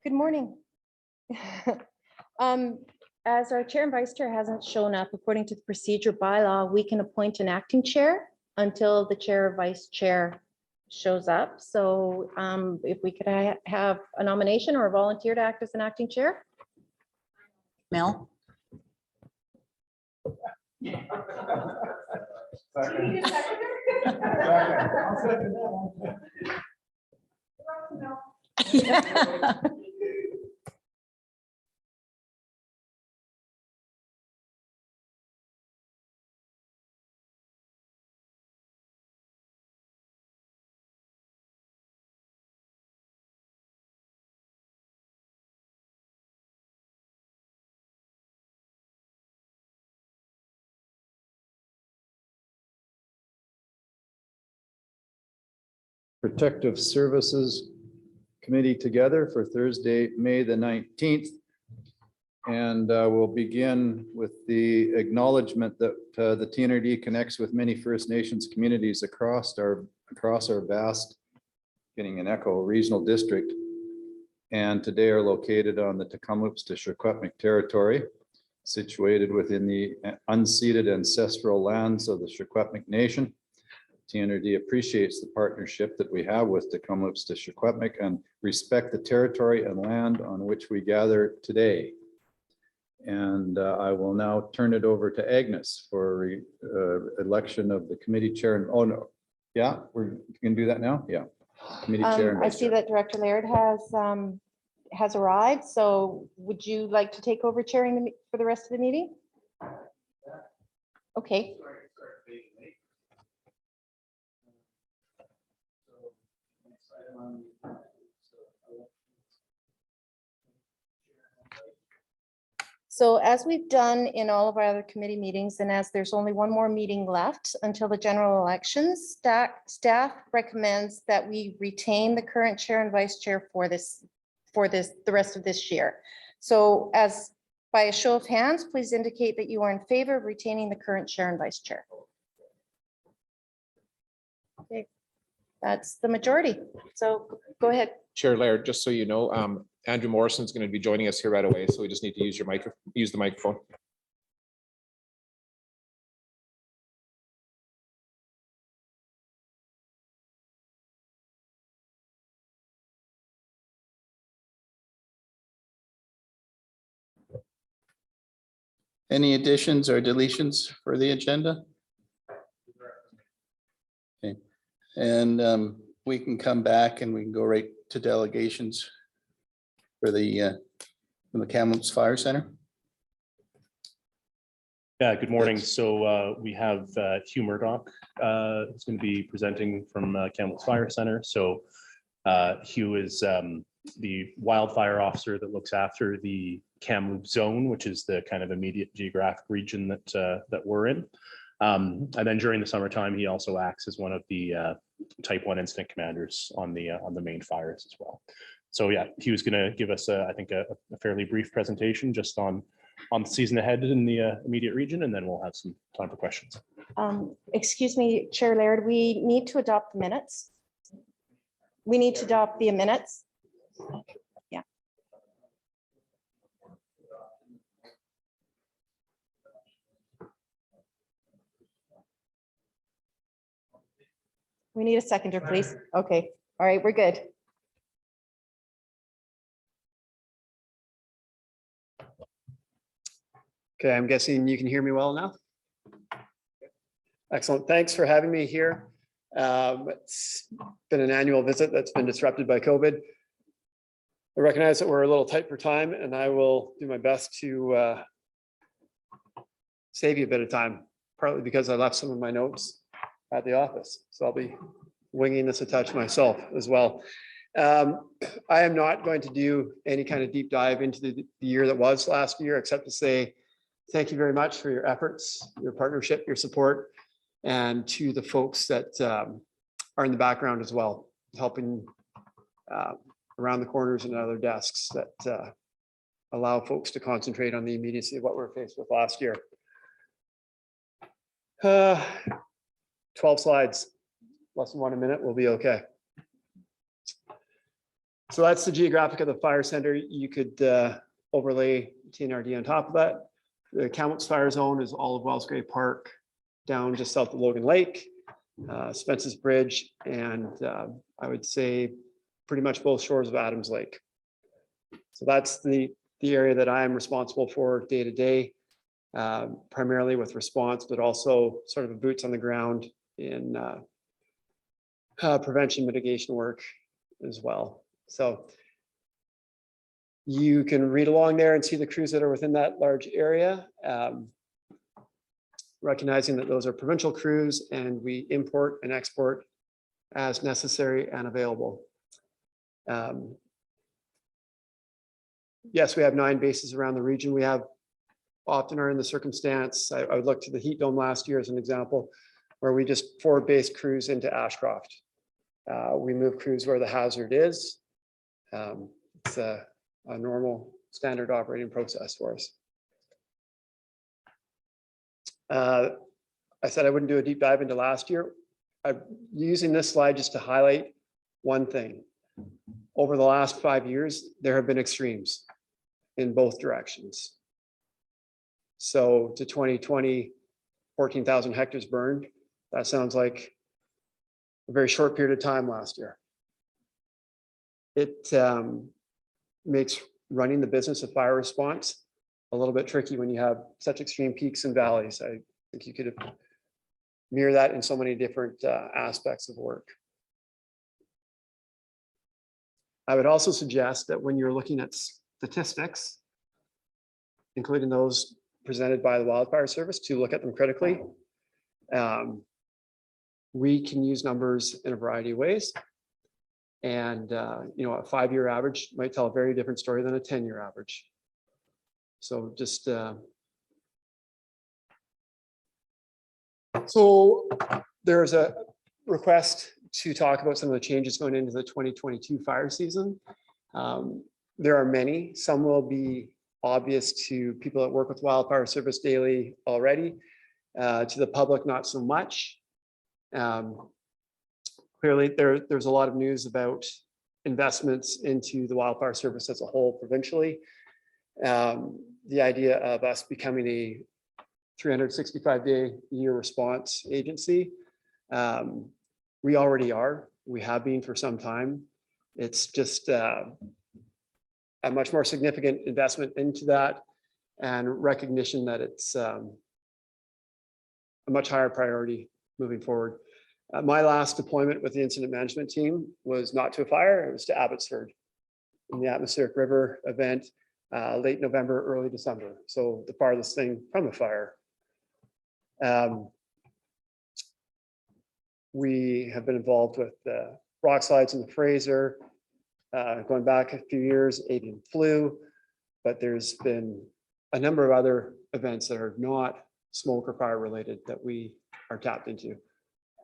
Good morning. As our chair and vice chair hasn't shown up, according to the procedure bylaw, we can appoint an acting chair until the chair or vice chair shows up. So if we could have a nomination or a volunteer to act as an acting chair. Mel? Protective Services Committee together for Thursday, May the 19th. And we'll begin with the acknowledgement that the TNRD connects with many First Nations communities across our vast, getting an echo, regional district, and today are located on the Tecumloops to Secwepemc territory, situated within the unceded ancestral lands of the Secwepemc Nation. TNRD appreciates the partnership that we have with Tecumloops to Secwepemc and respect the territory and land on which we gather today. And I will now turn it over to Agnes for election of the committee chair. And oh no, yeah, we're going to do that now. Yeah, committee chair. And I see that Director Laird has arrived. So would you like to take over chairing for the rest of the meeting? Okay. So as we've done in all of our other committee meetings, and as there's only one more meeting left until the general elections, staff recommends that we retain the current chair and vice chair for the rest of this year. So as by a show of hands, please indicate that you are in favor of retaining the current chair and vice chair. Okay. That's the majority. So go ahead. Chair Laird, just so you know, Andrew Morrison is going to be joining us here right away, so we just need to use the microphone. Any additions or deletions for the agenda? Okay, and we can come back and we can go right to delegations for the from the Kamloops Fire Center. Yeah, good morning. So we have Hugh Murdoch who's going to be presenting from Kamloops Fire Center. So Hugh is the wildfire officer that looks after the Kamloops zone, which is the kind of immediate geographic region that we're in. And then during the summertime, he also acts as one of the type 1 incident commanders on the main fires as well. So yeah, he was going to give us, I think, a fairly brief presentation just on the season ahead in the immediate region, and then we'll have some time for questions. Excuse me, Chair Laird, we need to adopt the minutes. We need to adopt the minutes. Yeah. We need a seconder, please. Okay. All right, we're good. Okay, I'm guessing you can hear me well now. Excellent. Thanks for having me here. It's been an annual visit that's been disrupted by COVID. I recognize that we're a little tight for time, and I will do my best to save you a bit of time, partly because I left some of my notes at the office. So I'll be winging this a touch myself as well. I am not going to do any kind of deep dive into the year that was last year, except to say thank you very much for your efforts, your partnership, your support, and to the folks that are in the background as well, helping around the corners and other desks that allow folks to concentrate on the immediacy of what we're faced with last year. 12 slides, less than 1 minute, we'll be okay. So that's the geographic of the fire center. You could overlay TNRD on top of that. The Kamloops Fire Zone is all of Wellsgrave Park, down just south of Logan Lake, Spence's Bridge, and I would say pretty much both shores of Adams Lake. So that's the area that I am responsible for day to day, primarily with response, but also sort of a boots on the ground in prevention mitigation work as well. So you can read along there and see the crews that are within that large area, recognizing that those are provincial crews and we import and export as necessary and available. Yes, we have 9 bases around the region. We have often are in the circumstance, I would look to the heat dome last year as an example, where we just forward-based crews into Ashcroft. We move crews where the hazard is. It's a normal standard operating process for us. I said I wouldn't do a deep dive into last year. I'm using this slide just to highlight one thing. Over the last 5 years, there have been extremes in both directions. So to 2020, 14,000 hectares burned. That sounds like a very short period of time last year. It makes running the business of fire response a little bit tricky when you have such extreme peaks and valleys. I think you could mirror that in so many different aspects of work. I would also suggest that when you're looking at statistics, including those presented by the Wildfire Service, to look at them critically. We can use numbers in a variety of ways. And a 5-year average might tell a very different story than a 10-year average. So just so there's a request to talk about some of the changes going into the 2022 fire season. There are many. Some will be obvious to people that work with Wildfire Service daily already. To the public, not so much. We Clearly, there's a lot of news about investments into the wildfire service as a whole provincially. The idea of us becoming a 365-day-a-year response agency. We already are. We have been for some time. It's just a much more significant investment into that and recognition that it's a much higher priority moving forward. My last deployment with the incident management team was not to a fire, it was to Abbotsford in the atmospheric river event, late November, early December. So the farthest thing from a fire. We have been involved with the rock slides in the Fraser, going back a few years, avian flu, but there's been a number of other events that are not smoke or fire related that we are tapped into.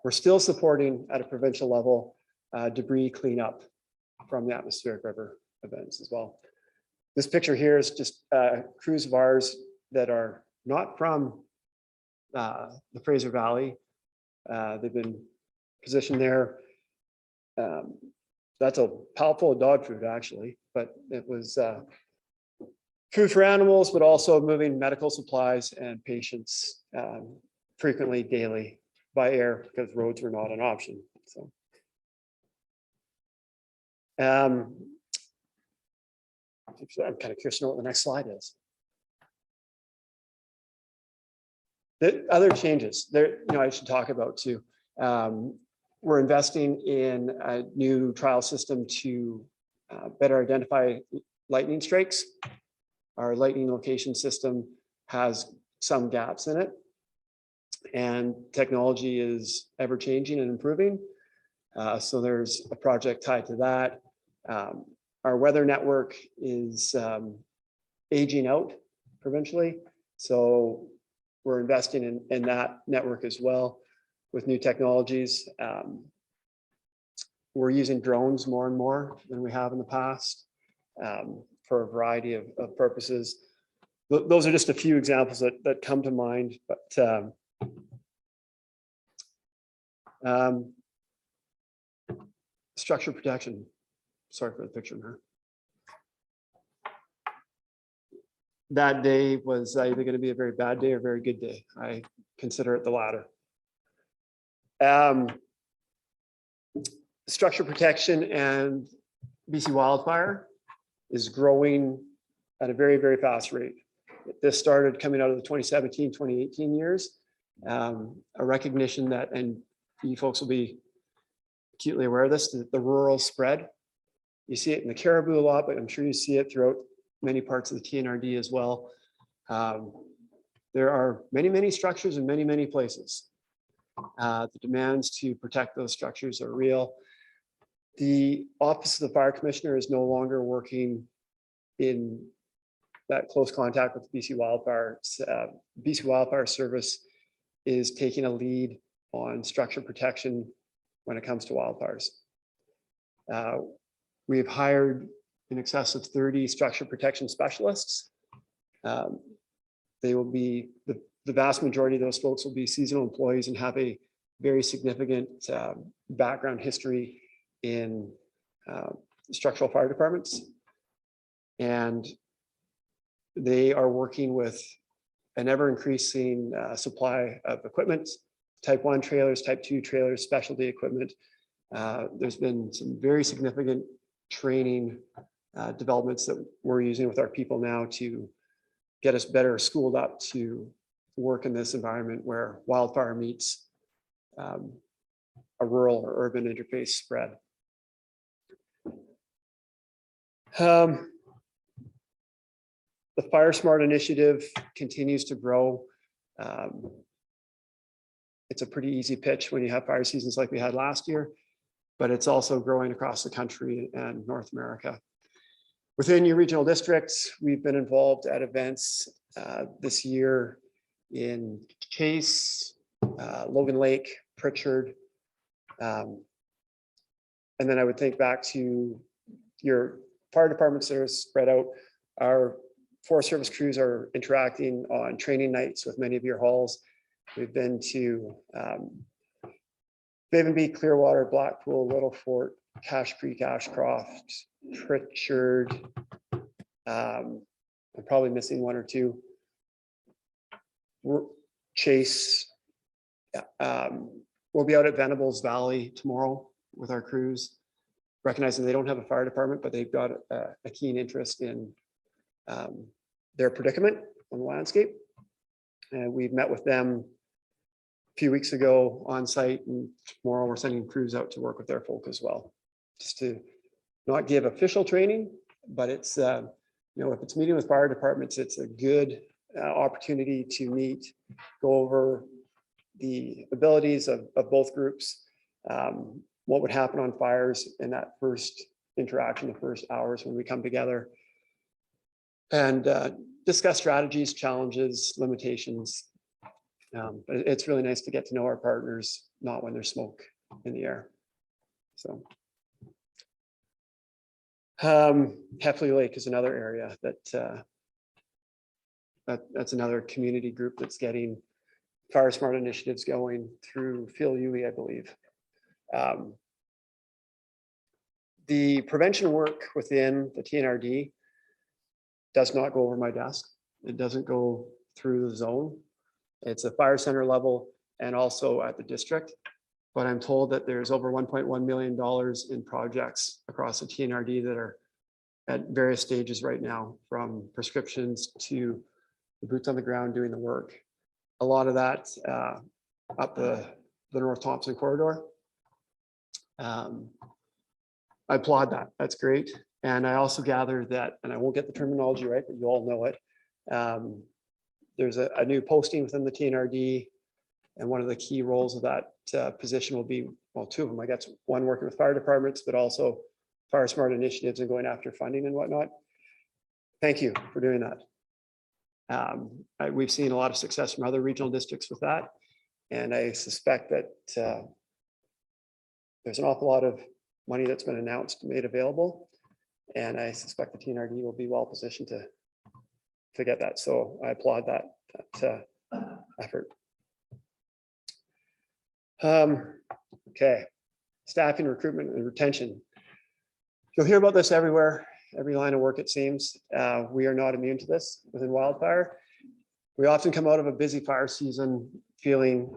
We're still supporting at a provincial level debris cleanup from the atmospheric river events as well. This picture here is just crews of ours that are not from the Fraser Valley. They've been positioned there. That's a pallet full of dog food actually, but it was food for animals, but also moving medical supplies and patients frequently daily by air because roads were not an option. So I'm kind of curious to know what the next slide is. The other changes there, I should talk about too. We're investing in a new trial system to better identify lightning strikes. Our lightning location system has some gaps in it, and technology is ever changing and improving. So there's a project tied to that. Our weather network is aging out provincially. So we're investing in that network as well with new technologies. We're using drones more and more than we have in the past for a variety of purposes. Those are just a few examples that come to mind, but structure protection. Sorry for the picture here. That day was either going to be a very bad day or a very good day. I consider it the latter. Structure protection and BC wildfire is growing at a very, very fast rate. This started coming out of the 2017, 2018 years. A recognition that, and you folks will be acutely aware of this, the rural spread. You see it in the Caribou a lot, but I'm sure you see it throughout many parts of the TNRD as well. There are many, many structures in many, many places. The demands to protect those structures are real. The Office of the Fire Commissioner is no longer working in that close contact with BC Wildfire. BC Wildfire Service is taking a lead on structure protection when it comes to wildfires. We've hired in excess of 30 structure protection specialists. They will be, the vast majority of those folks will be seasonal employees and have a very significant background history in structural fire departments. And they are working with an ever increasing supply of equipment, type 1 trailers, type 2 trailers, specialty equipment. There's been some very significant training developments that we're using with our people now to get us better schooled up to work in this environment where wildfire meets a rural or urban interface spread. The Firesmart initiative continues to grow. It's a pretty easy pitch when you have fire seasons like we had last year, but it's also growing across the country and North America. Within your regional districts, we've been involved at events this year in Chase, Logan Lake, Pritchard. And then I would think back to your fire departments that are spread out. Our Forest Service crews are interacting on training nights with many of your halls. We've been to Beavenby, Clearwater, Blackpool, Little Fort, Cache Creek, Ashcroft, Pritchard. I'm probably missing one or two. Chase. We'll be out at Venables Valley tomorrow with our crews, recognizing they don't have a fire department, but they've got a keen interest in their predicament on the landscape. And we've met with them a few weeks ago on site, and tomorrow we're sending crews out to work with their folk as well. Just to not give official training, but it's, if it's meeting with fire departments, it's a good opportunity to meet, go over the abilities of both groups, what would happen on fires in that first interaction, the first hours when we come together, and discuss strategies, challenges, limitations. But it's really nice to get to know our partners, not when there's smoke in the air. So Heffley Lake is another area that's another community group that's getting Firesmart initiatives going through Phil Yulee, I believe. The prevention work within the TNRD does not go over my desk. It doesn't go through the zone. It's a fire center level and also at the district. But I'm told that there's over $1.1 million in projects across the TNRD that are at various stages right now, from prescriptions to the boots on the ground doing the work. A lot of that up the North Thompson corridor. I applaud that. That's great. And I also gather that, and I won't get the terminology right, but you all know it. There's a new posting within the TNRD, and one of the key roles of that position will be, well, two of them, I guess, one working with fire departments, but also Firesmart initiatives and going after funding and whatnot. Thank you for doing that. We've seen a lot of success from other regional districts with that. And I suspect that there's an awful lot of money that's been announced, made available. And I suspect the TNRD will be well positioned to get that. So I applaud that effort. Okay, staffing, recruitment, and retention. You'll hear about this everywhere, every line of work, it seems. We are not immune to this within wildfire. We often come out of a busy fire season feeling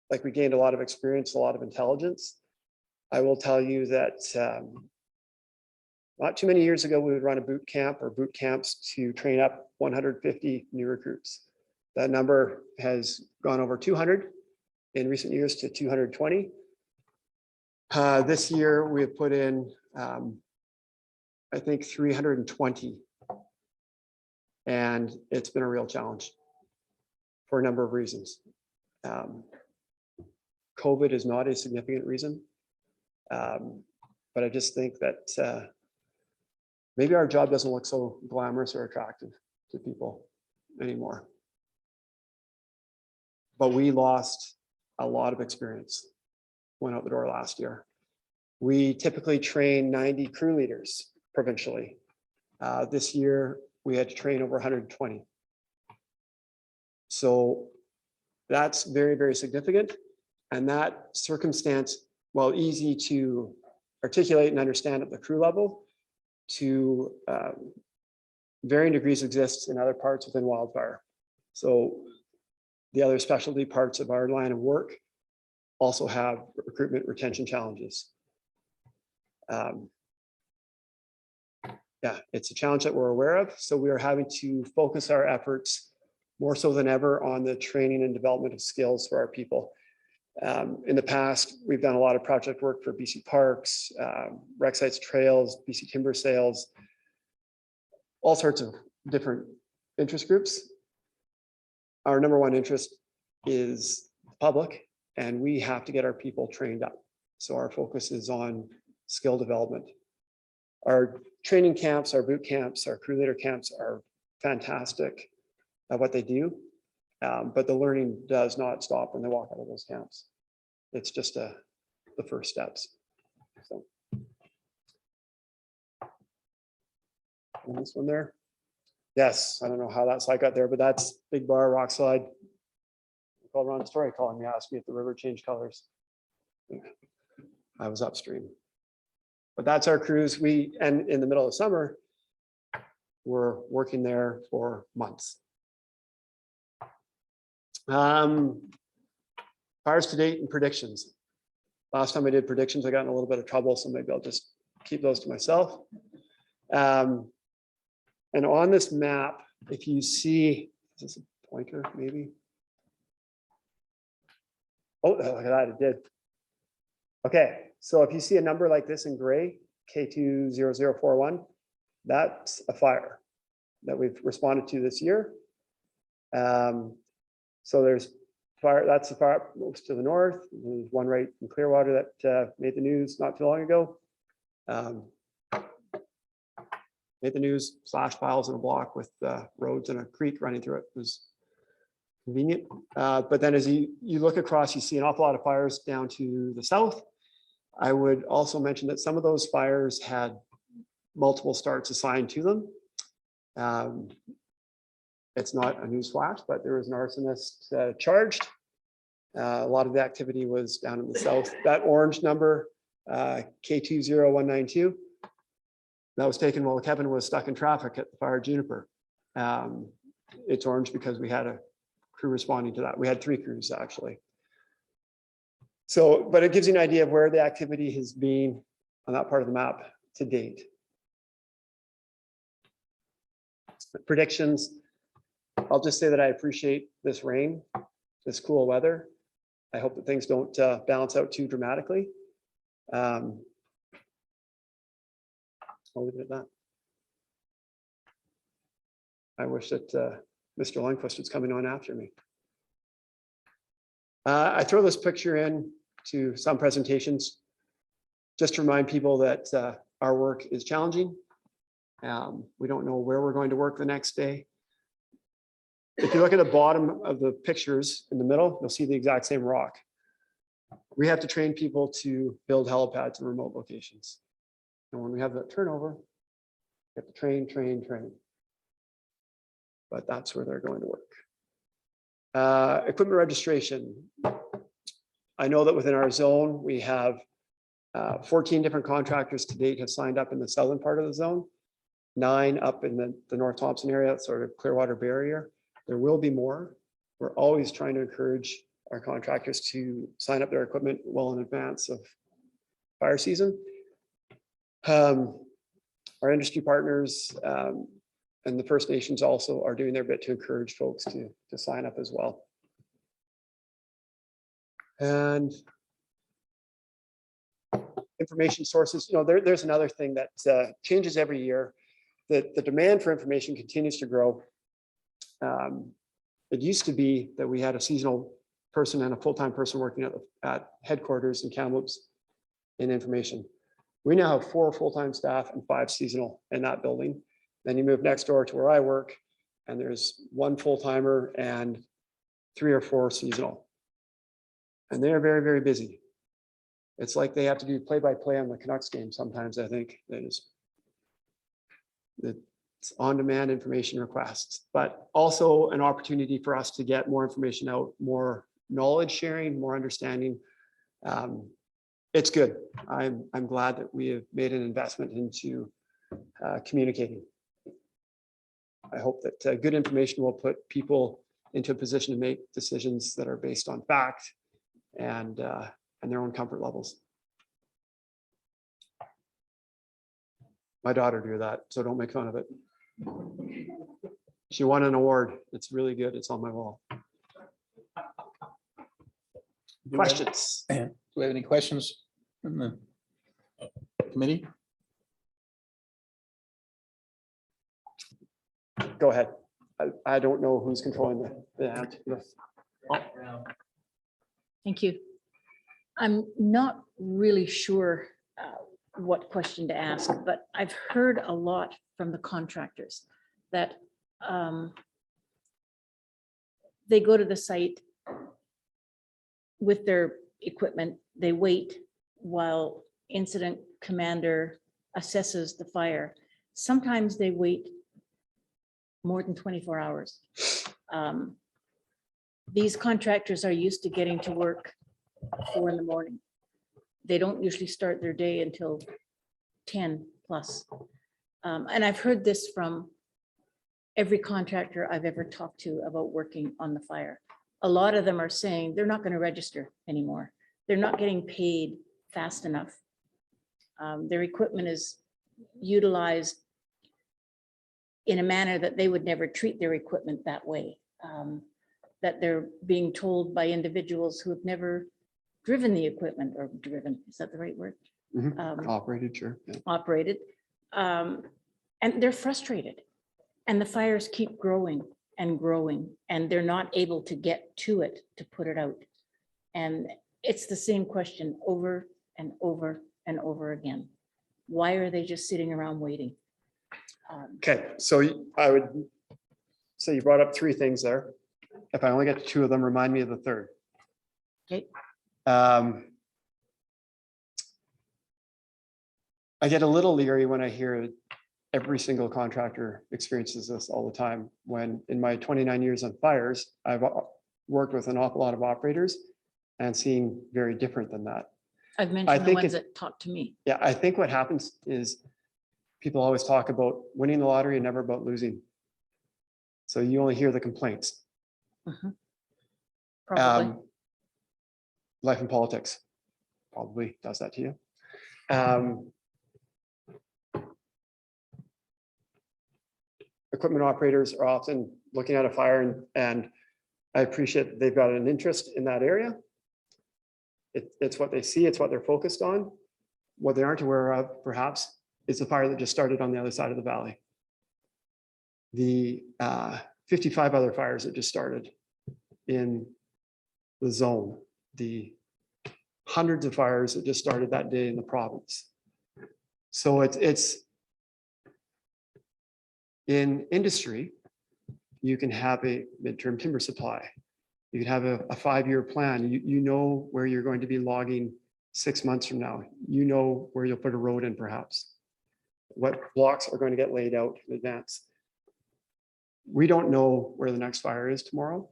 like we gained a lot of experience, a lot of intelligence. I will tell you that not too many years ago, we would run a boot camp or boot camps to train up 150 new recruits. That number has gone over 200 in recent years to 220. This year, we have put in, I think, 320. And it's been a real challenge for a number of reasons. COVID is not a significant reason. But I just think that maybe our job doesn't look so glamorous or attractive to people anymore. But we lost a lot of experience, went out the door last year. We typically train 90 crew leaders provincially. This year, we had to train over 120. So that's very, very significant. And that circumstance, while easy to articulate and understand at the crew level, to varying degrees exists in other parts within wildfire. So the other specialty parts of our line of work also have recruitment retention challenges. Yeah, it's a challenge that we're aware of. So we are having to focus our efforts more so than ever on the training and development of skills for our people. In the past, we've done a lot of project work for BC Parks, Rec Sites Trails, BC Timber Sales, all sorts of different interest groups. Our number one interest is the public, and we have to get our people trained up. So our focus is on skill development. Our training camps, our boot camps, our crew leader camps are fantastic at what they do. But the learning does not stop when they walk out of those camps. It's just the first steps. So, and this one there. Yes, I don't know how that slide got there, but that's Big Bar Rock Slide. I called Ron Story calling me, asked me if the river changed colors. I was upstream. But that's our crews. And in the middle of summer, we're working there for months. Fires to date and predictions. Last time I did predictions, I got in a little bit of trouble, so maybe I'll just keep those to myself. And on this map, if you see, is this a pointer maybe? Oh, look at that, it did. Okay, so if you see a number like this in gray, K20041, that's a fire that we've responded to this year. So there's fire, that's the fire most to the north. There's one right in Clearwater that made the news not too long ago. Made the news, slash piles in a block with roads and a creek running through it. It was convenient. But then as you look across, you see an awful lot of fires down to the south. I would also mention that some of those fires had multiple starts assigned to them. It's not a news flash, but there was an arsonist charged. A lot of the activity was down in the south. That orange number, K20192, that was taken while Kevin was stuck in traffic at the fire Juniper. It's orange because we had a crew responding to that. We had 3 crews actually. So, but it gives you an idea of where the activity has been on that part of the map to date. Predictions. I'll just say that I appreciate this rain, this cool weather. I hope that things don't balance out too dramatically. I'll leave it at that. I wish that Mr. Lundquist was coming on after me. I throw this picture in to some presentations just to remind people that our work is challenging. We don't know where we're going to work the next day. If you look at the bottom of the pictures in the middle, you'll see the exact same rock. We have to train people to build helipads in remote locations. And when we have that turnover, we have to train. But that's where they're going to work. Equipment registration. I know that within our zone, we have 14 different contractors to date have signed up in the southern part of the zone, 9 up in the North Thompson area, sort of Clearwater barrier. There will be more. We're always trying to encourage our contractors to sign up their equipment well in advance of fire season. Our industry partners and the First Nations also are doing their bit to encourage folks to sign up as well. And information sources, you know, there's another thing that changes every year. That the demand for information continues to grow. It used to be that we had a seasonal person and a full-time person working at headquarters in Kamloops in information. We now have 4 full-time staff and 5 seasonal in that building. Then you move next door to where I work, and there's 1 full-timer and 3 or 4 seasonal. And they are very, very busy. It's like they have to do play-by-play on the Canucks game sometimes, I think. It's on-demand information requests, but also an opportunity for us to get more information out, more knowledge sharing, more understanding. It's good. I'm glad that we have made an investment into communicating. I hope that good information will put people into a position to make decisions that are based on fact and their own comfort levels. My daughter drew that, so don't make fun of it. She won an award. It's really good. It's on my wall. Questions? Do we have any questions from the committee? Go ahead. I don't know who's controlling the hand. Thank you. I'm not really sure what question to ask, but I've heard a lot from the contractors that they go to the site with their equipment, they wait while incident commander assesses the fire. Sometimes they wait more than 24 hours. These contractors are used to getting to work 4 in the morning. they don't usually start their day until 10 plus. And I've heard this from every contractor I've ever talked to about working on the fire. A lot of them are saying they're not going to register anymore. They're not getting paid fast enough. Their equipment is utilized in a manner that they would never treat their equipment that way. That they're being told by individuals who have never driven the equipment, or driven, is that the right word? Operated, sure. Yeah. Operated. And they're frustrated. And the fires keep growing and growing, and they're not able to get to it to put it out. And it's the same question over and over and over again. Why are they just sitting around waiting? Okay, so I would say you brought up three things there. If I only get to two of them, remind me of the third. Okay. I get a little leery when I hear every single contractor experiences this all the time. When in my 29 years on fires, I've worked with an awful lot of operators and seen very different than that. I've mentioned the think ones it- that talk to me. Yeah, I think what happens is people always talk about winning the lottery and never about losing. So you only hear the complaints. Probably. Life and politics probably does that to you. Equipment operators are often looking at a fire and I appreciate that they've got an interest in that area. It's what they see, it's what they're focused on. What they aren't aware of, perhaps, is the fire that just started on the other side of the valley. The 55 other fires that just started in the zone, the hundreds of fires that just started that day in the province. So it's in industry, you can have a midterm timber supply. You can have a 5-year plan. You know where you're going to be logging 6 months from now. You know where you'll put a road in perhaps. What blocks are going to get laid out in advance. We don't know where the next fire is tomorrow.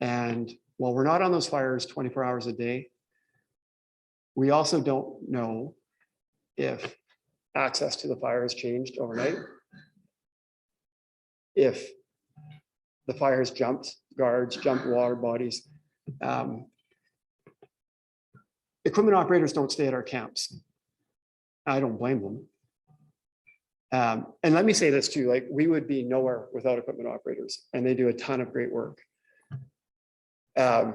And while we're not on those fires 24 hours a day, we also don't know if access to the fire has changed overnight. If the fire has jumped guards, jumped water bodies. Equipment operators don't stay at our camps. I don't blame them. And let me say this too, like we would be nowhere without equipment operators, and they do a ton of great work. I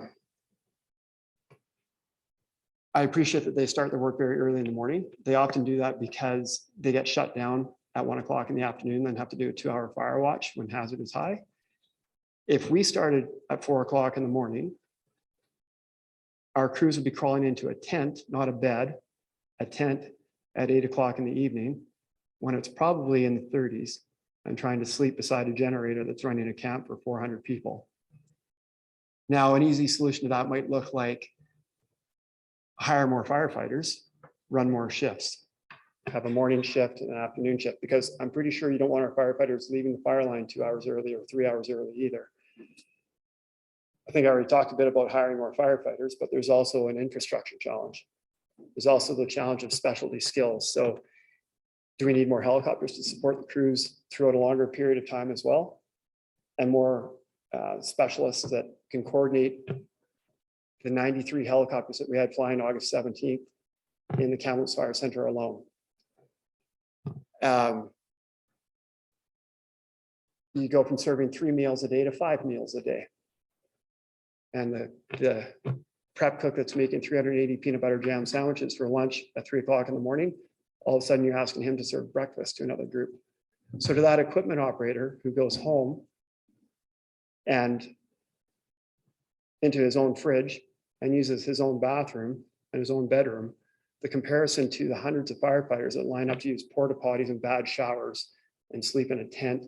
appreciate that they start their work very early in the morning. They often do that because they get shut down at 1 o'clock in the afternoon, then have to do a 2-hour fire watch when hazard is high. If we started at 4 o'clock in the morning, our crews would be crawling into a tent, not a bed, a tent at 8 o'clock in the evening, when it's probably in the 30s, and trying to sleep beside a generator that's running a camp for 400 people. Now, an easy solution to that might look like hire more firefighters, run more shifts, have a morning shift and an afternoon shift, because I'm pretty sure you don't want our firefighters leaving the fire line 2 hours early or 3 hours early either. I think I already talked a bit about hiring more firefighters, but there's also an infrastructure challenge. There's also the challenge of specialty skills. So do we need more helicopters to support the crews throughout a longer period of time as well? And more specialists that can coordinate the 93 helicopters that we had flying August 17th in the Kamloops Fire Center alone. You go from serving 3 meals a day to 5 meals a day. And the prep cook that's making 380 peanut butter jam sandwiches for lunch at 3 o'clock in the morning, all of a sudden you're asking him to serve breakfast to another group. So to that equipment operator who goes home and into his own fridge and uses his own bathroom and his own bedroom, the comparison to the hundreds of firefighters that line up to use porta potties and bad showers and sleep in a tent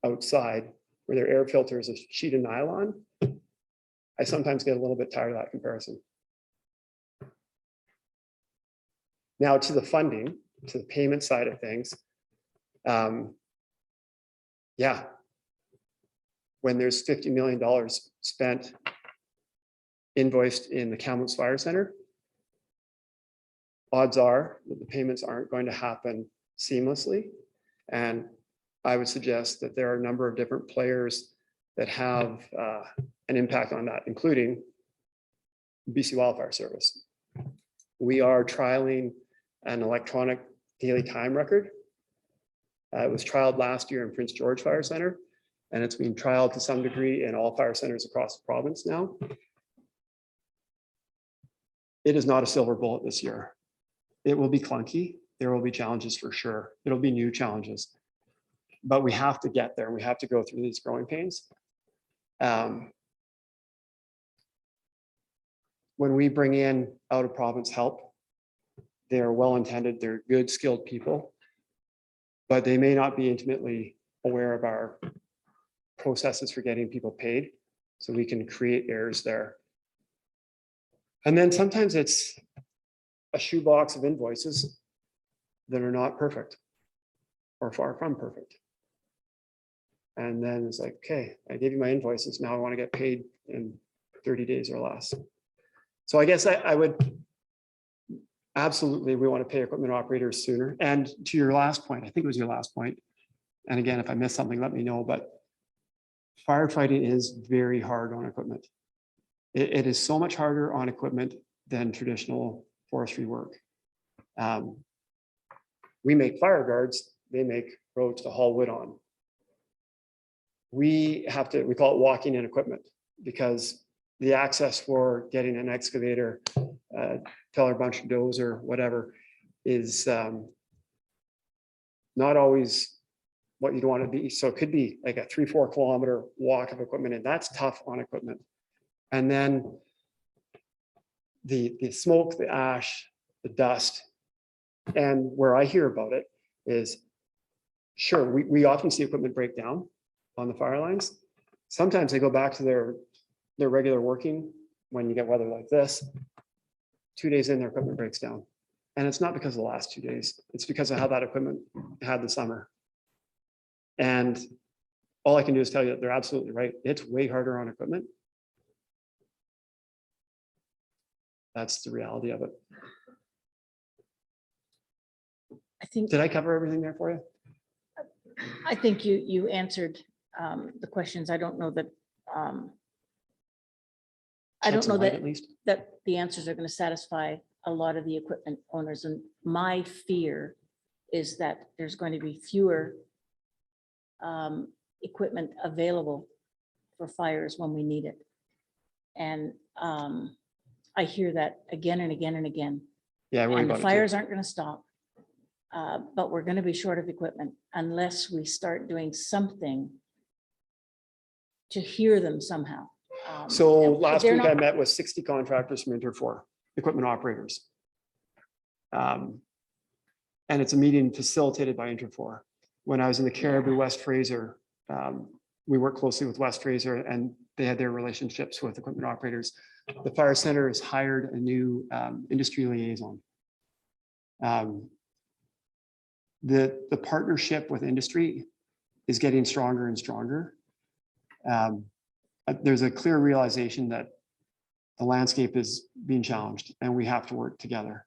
outside where their air filter is a sheet of nylon, I sometimes get a little bit tired of that comparison. Now to the funding, to the payment side of things. Yeah. When there's $50 million spent, invoiced in the Kamloops Fire Center, odds are that the payments aren't going to happen seamlessly. And I would suggest that there are a number of different players that have an impact on that, including BC Wildfire Service. We are trialing an electronic daily time record. It was trialed last year in Prince George Fire Center, and it's been trialed to some degree in all fire centers across the province now. It is not a silver bullet this year. It will be clunky. There will be challenges for sure. It'll be new challenges, but we have to get there. We have to go through these growing pains. When we bring in out of province help, they're well-intended, they're good, skilled people, but they may not be intimately aware of our processes for getting people paid, so we can create errors there. And then sometimes it's a shoebox of invoices that are not perfect or far from perfect. And then it's like, okay, I gave you my invoices, now I want to get paid in 30 days or less. So I guess I would absolutely, we want to pay equipment operators sooner. And to your last point, I think it was your last point. And again, if I missed something, let me know, but firefighting is very hard on equipment. It is so much harder on equipment than traditional forestry work. We make fire guards, they make roads to haul wood on. We call it walking in equipment, because the access for getting an excavator, teller bunch dozer, whatever, is not always what you'd want to be. So it could be like a 3-4 kilometer walk of equipment, and that's tough on equipment. And then the smoke, the ash, the dust, and where I hear about it is, sure, we often see equipment break down on the fire lines. Sometimes they go back to their regular working when you get weather like this. 2 days in, their equipment breaks down. And it's not because of the last 2 days. It's because of how that equipment had the summer. And all I can do is tell you that they're absolutely right. It's way harder on equipment. That's the reality of it. I think, Did I cover everything there for you? I think you answered the questions. I don't know that, I don't know that, At least. that the answers are going to satisfy a lot of the equipment owners. And my fear is that there's going to be fewer equipment available for fires when we need it. And I hear that again and again and again. Yeah, I worry And the about it fires too. aren't going to stop. But we're going to be short of equipment unless we start doing something to hear them somehow. So and last they're week I not- met with 60 contractors from Inter4, equipment operators. And it's a meeting facilitated by Inter4. When I was in the Caribou West Fraser, we work closely with West Fraser, and they had their relationships with equipment operators. The Fire Center has hired a new industry liaison. The partnership with industry is getting stronger and stronger. There's a clear realization that the landscape is being challenged and we have to work together.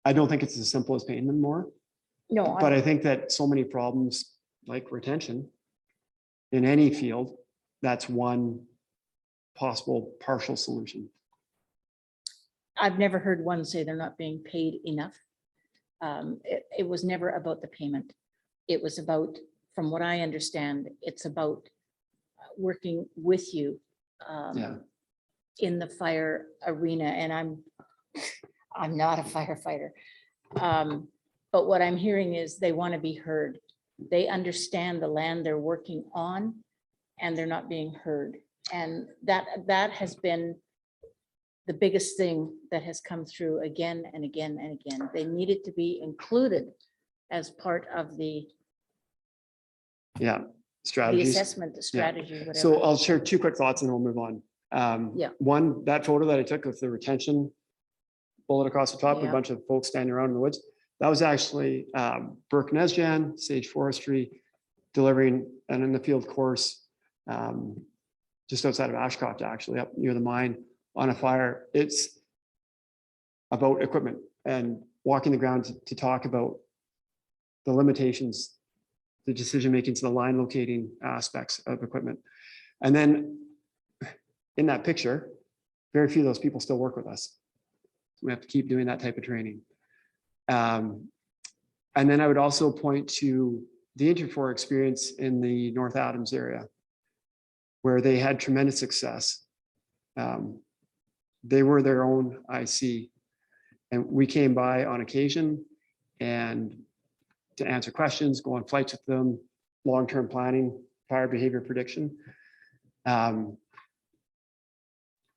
I don't think it's as simple as paying them more, No, but I think that so many problems like retention in any field, that's one possible partial solution. I've never heard one say they're not being paid enough. It was never about the payment. It was about, from what I understand, it's about working with you Yeah. in the fire arena. And I'm not a firefighter. But what I'm hearing is they want to be heard. They understand the land they're working on and they're not being heard. And that has been the biggest thing that has come through again and again and again. They needed to be included as part of the Strategies. assessment, the strategy, whatever. So I'll share 2 quick thoughts and then we'll move on. Yeah. One, that photo that I took with the retention bullet across the top, Yeah. a bunch of folks standing around in the woods. That was actually Burke Nesjan, Sage Forestry, delivering an in the field course just outside of Ashcroft, actually up near the mine on a fire. It's about equipment. and walking the ground to talk about the limitations, the decision-making, to the line locating aspects of equipment. And then in that picture, very few of those people still work with us. We have to keep doing that type of training. And then I would also point to the Interfor experience in the North Adams area, where they had tremendous success. They were their own IC, and we came by on occasion and to answer questions, go on flights with them, long-term planning, fire behavior prediction.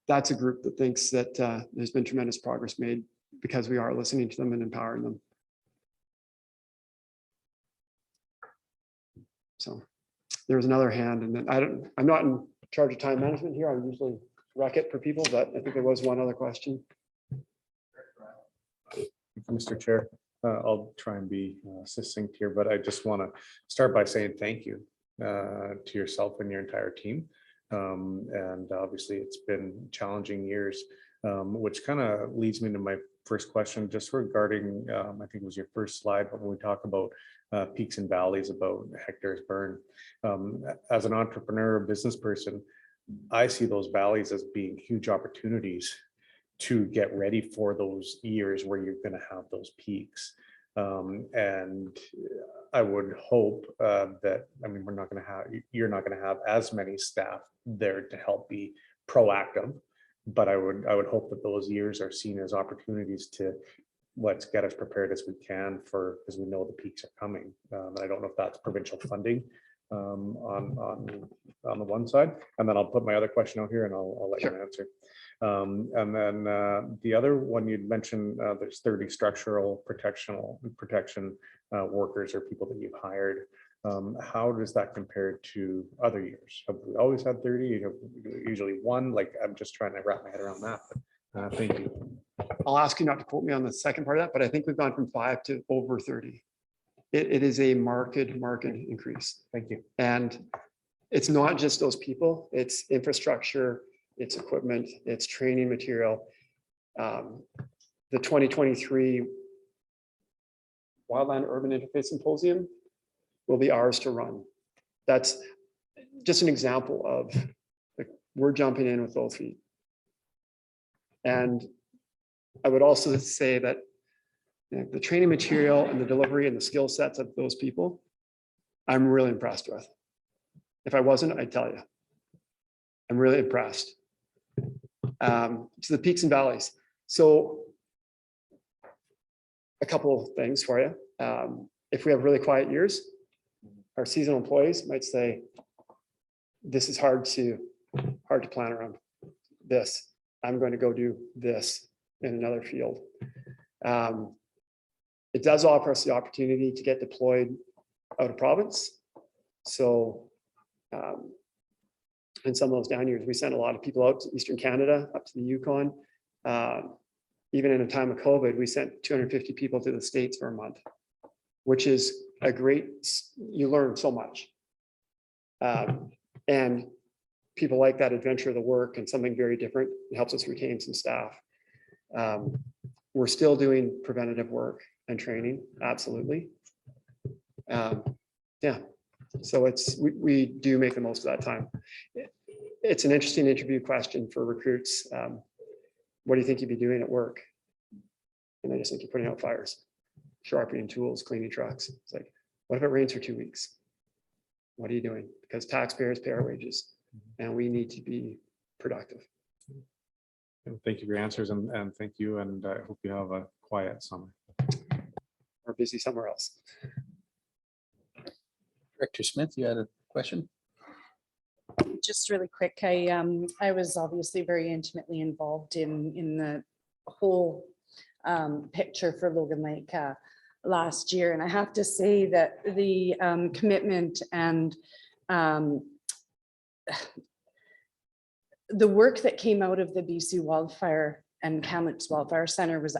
That's a group that thinks that there's been tremendous progress made because we are listening to them and empowering them. So there's another hand, and then I'm not in charge of time management here. I usually wreck it for people, but I think there was one other question. Mr. Chair, I'll try and be succinct here, but I just want to start by saying thank you to yourself and your entire team. And obviously it's been challenging years, which kind of leads me to my first question, just regarding, I think it was your first slide, but when we talk about peaks and valleys, about hectares burned. As an entrepreneur, business person, I see those valleys as being huge opportunities to get ready for those years where you're going to have those peaks. And I would hope that, I mean, you're not going to have as many staff there to help be proactive, but I would hope that those years are seen as opportunities to let's get as prepared as we can for, because we know the peaks are coming. And I don't know if that's provincial funding on the one side, and then I'll put my other question out here and I'll let you answer. And then the other one you'd mentioned, there's 30 structural protection workers or people that you've hired. How does that compare to other years? Have we always had 30? Usually one? Like, I'm just trying to wrap my head around that. But, thank you. I'll ask you not to quote me on the second part of that, but I think we've gone from 5 to over 30. It is a marked increase. Thank you. And it's not just those people, it's infrastructure, it's equipment, it's training material. The 2023 Wildland Urban Interface Symposium will be ours to run. That's just an example of, like, we're jumping in with both feet. And I would also say that, you know, the training material and the delivery and the skill sets of those people, I'm really impressed with. If I wasn't, I'd tell you. I'm really impressed. To the peaks and valleys. So a couple of things for you. If we have really quiet years, our seasonal employees might say, this is hard to plan around this. I'm going to go do this in another field. It does offer us the opportunity to get deployed out of province. So in some of those down years, we sent a lot of people out to Eastern Canada, up to the Yukon. Even in a time of COVID, we sent 250 people to the States for a month, which is a great, you learn so much. And people like that adventure of the work and something very different. It helps us retain some staff. We're still doing preventative work and training, absolutely. Yeah, so we do make the most of that time. It's an interesting interview question for recruits. What do you think you'd be doing at work? And I just think you're putting out fires, sharpening tools, cleaning trucks. It's like, what if it rains for 2 weeks? What are you doing? Because taxpayers pay our wages and we need to be productive. Thank you for your answers, and thank you, and I hope you have a quiet summer. Or busy somewhere else. Director Smith, you had a question? Just really quick, I was obviously very intimately involved in the whole picture for Logan Lake last year, and I have to say that the commitment and the work that came out of the BC Wildfire and Kamloops Wildfire Center was,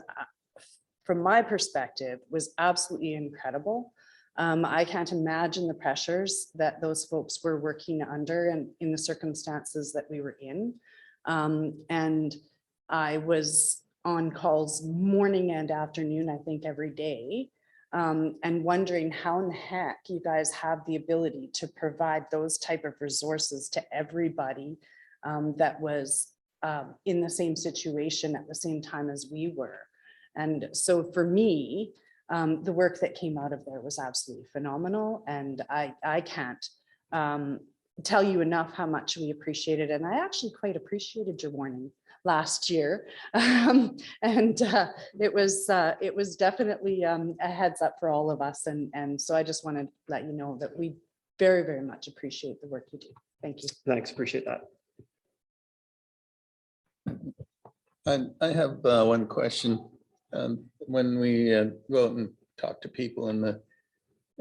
from my perspective, was absolutely incredible. I can't imagine the pressures that those folks were working under and in the circumstances that we were in. And I was on calls morning and afternoon, I think every day. And wondering how in the heck you guys have the ability to provide those type of resources to everybody that was in the same situation at the same time as we were. And so for me, the work that came out of there was absolutely phenomenal. And I can't tell you enough how much we appreciate it. And I actually quite appreciated your warning last year. It was definitely a heads up for all of us. And so I just want to let you know that we very, very much appreciate the work you do. Thank you. Thanks, appreciate that. I have one question. When we go out and talk to people in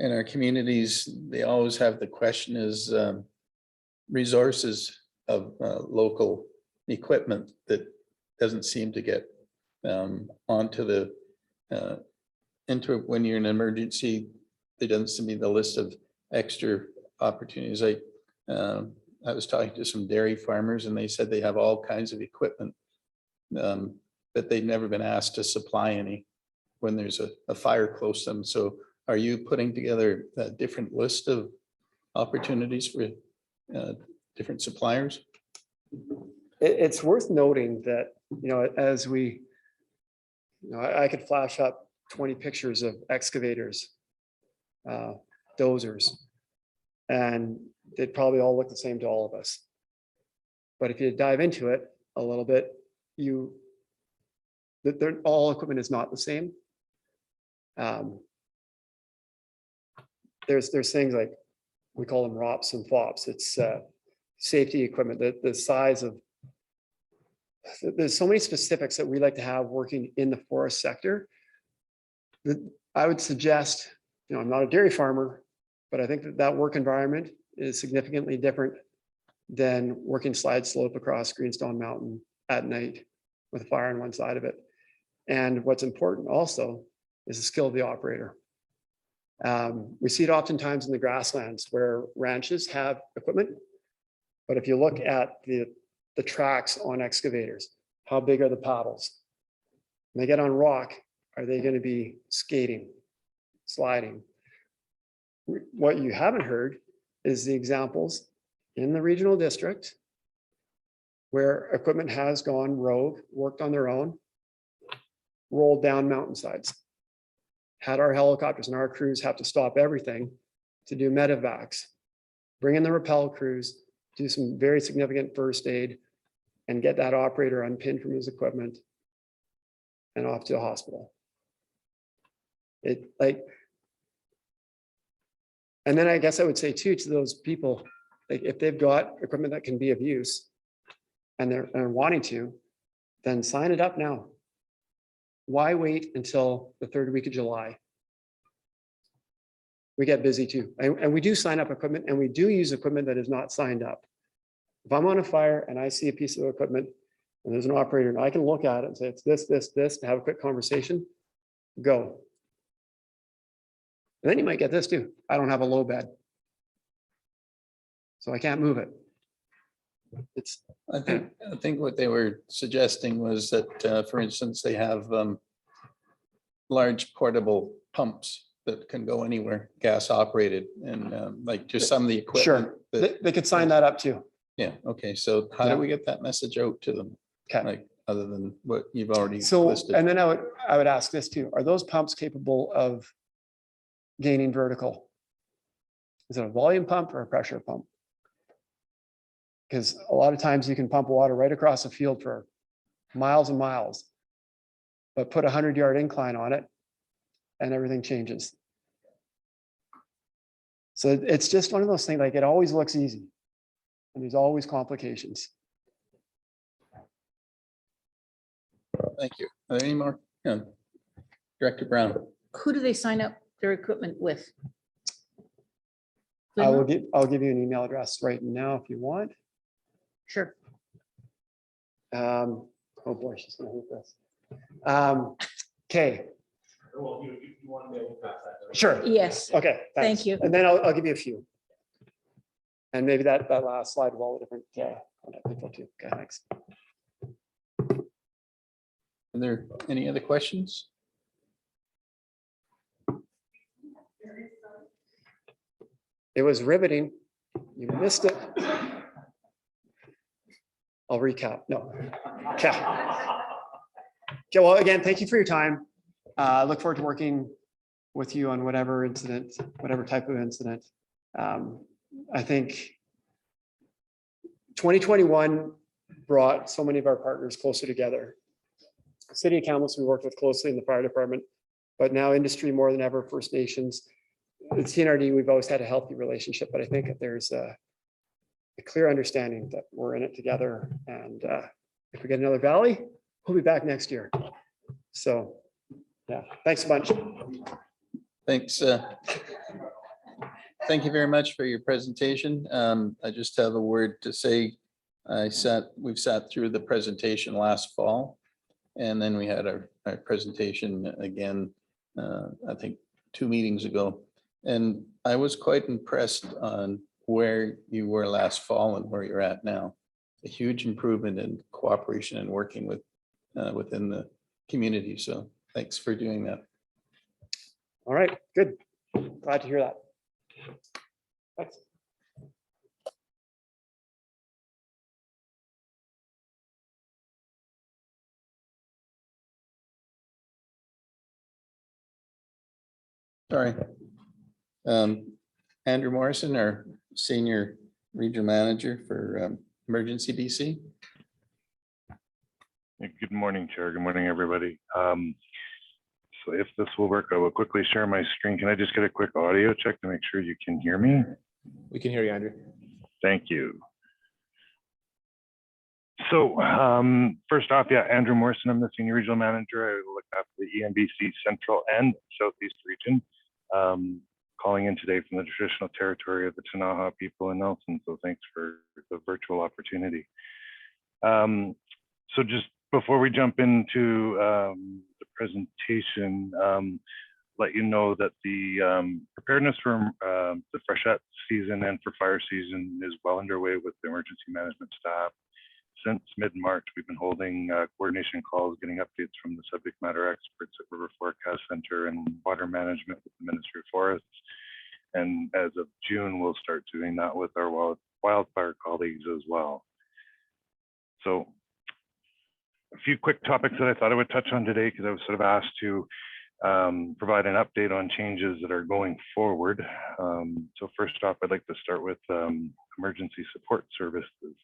our communities, they always have the question is resources of local equipment that doesn't seem to get onto the into when you're in an emergency. There doesn't seem to be the list of extra opportunities. I was talking to some dairy farmers and they said they have all kinds of equipment that they've never been asked to supply any when there's a fire close to them. So are you putting together a different list of opportunities for different suppliers? It's worth noting that, as we, I could flash up 20 pictures of excavators, dozers, and they'd probably all look the same to all of us. But if you dive into it a little bit, all equipment is not the same. There's things like, we call them ROPS and FOPS. It's safety equipment, the size of, there's so many specifics that we like to have working in the forest sector. I would suggest, I'm not a dairy farmer, but I think that work environment is significantly different than working slide slope across Greenstone Mountain at night with a fire on one side of it. And what's important also is the skill of the operator. We see it oftentimes in the grasslands where ranches have equipment, but if you look at the tracks on excavators, how big are the paddles? When they get on rock, are they going to be skating, sliding? What you haven't heard is the examples in the regional district where equipment has gone rogue, worked on their own, rolled down mountainsides, had our helicopters and our crews have to stop everything to do medevacs, bring in the rappel crews, do some very significant first aid, and get that operator unpinned from his equipment and off to a hospital. And then I guess I would say too, to those people, like if they've got equipment that can be of use and they're wanting to, then sign it up now. Why wait until the third week of July? We get busy too. And we do sign up equipment and we do use equipment that is not signed up. If I'm on a fire and I see a piece of equipment and there's an operator and I can look at it and say, it's this, to have a quick conversation, go. And then you might get this too. I don't have a low bed, so I can't move it. I think what they were suggesting was that, for instance, they have large portable pumps that can go anywhere, gas operated, and like just some of the equipment. Sure, they could sign that up too. Yeah, okay, so how do we get that message out to them? Okay. Like, other than what you've already So, listed? and then I would ask this too, are those pumps capable of gaining vertical? Is it a volume pump or a pressure pump? Because a lot of times you can pump water right across a field for miles and miles, but put a 100-yard incline on it and everything changes. So it's just one of those things, like it always looks easy and there's always complications. Thank you. Are there any more? Yeah. Director Brown. Who do they sign up their equipment with? I'll give you an email address right now if you want. Sure. Oh boy, she's gonna hate this. Okay. Sure. Yes, Okay. Thank thanks. you. And then I'll give you a few. And maybe that last slide will all different contact people too. Okay, thanks. Are there any other questions? It was riveting. You missed it. I'll recap. No. Okay. Okay, well, again, thank you for your time. I look forward to working with you on whatever incident, whatever type of incident. I think 2021 brought so many of our partners closer together. City of Kamloops, we worked with closely in the fire department, but now industry more than ever, First Nations. The TNRD, we've always had a healthy relationship, but I think that there's a clear understanding that we're in it together. And if we get another valley, we'll be back next year. So, yeah, thanks a bunch. Thanks. Thank you very much for your presentation. I just have a word to say. We've sat through the presentation last fall, and then we had our presentation again, I think 2 meetings ago. And I was quite impressed on where you were last fall and where you're at now. A huge improvement in cooperation and working with within the community. So thanks for doing that. All right, good. Glad to hear that. Thanks. Sorry. Andrew Morrison, our Senior Regional Manager for Emergency BC. Good morning, Chair. Good morning, everybody. So if this will work, I will quickly share my screen. Can I just get a quick audio check to make sure you can hear me? We can hear you, Andrew. Thank you. So first off, yeah, Andrew Morrison, I'm the Senior Regional Manager. I look after the ENBC Central and Southeast region. Calling in today from the traditional territory of the Ktunaxa people in Nelson. So thanks for the virtual opportunity. So just before we jump into the presentation, let you know that the preparedness for the freshet season and for fire season is well underway with the emergency management staff. Since mid-March, we've been holding coordination calls, getting updates from the subject matter experts at River Forecast Center and water management with the Ministry of Forests. And as of June, we'll start doing that with our wildfire colleagues as well. So a few quick topics that I thought I would touch on today, because I was sort of asked to provide an update on changes that are going forward. So first off, I'd like to start with emergency support services.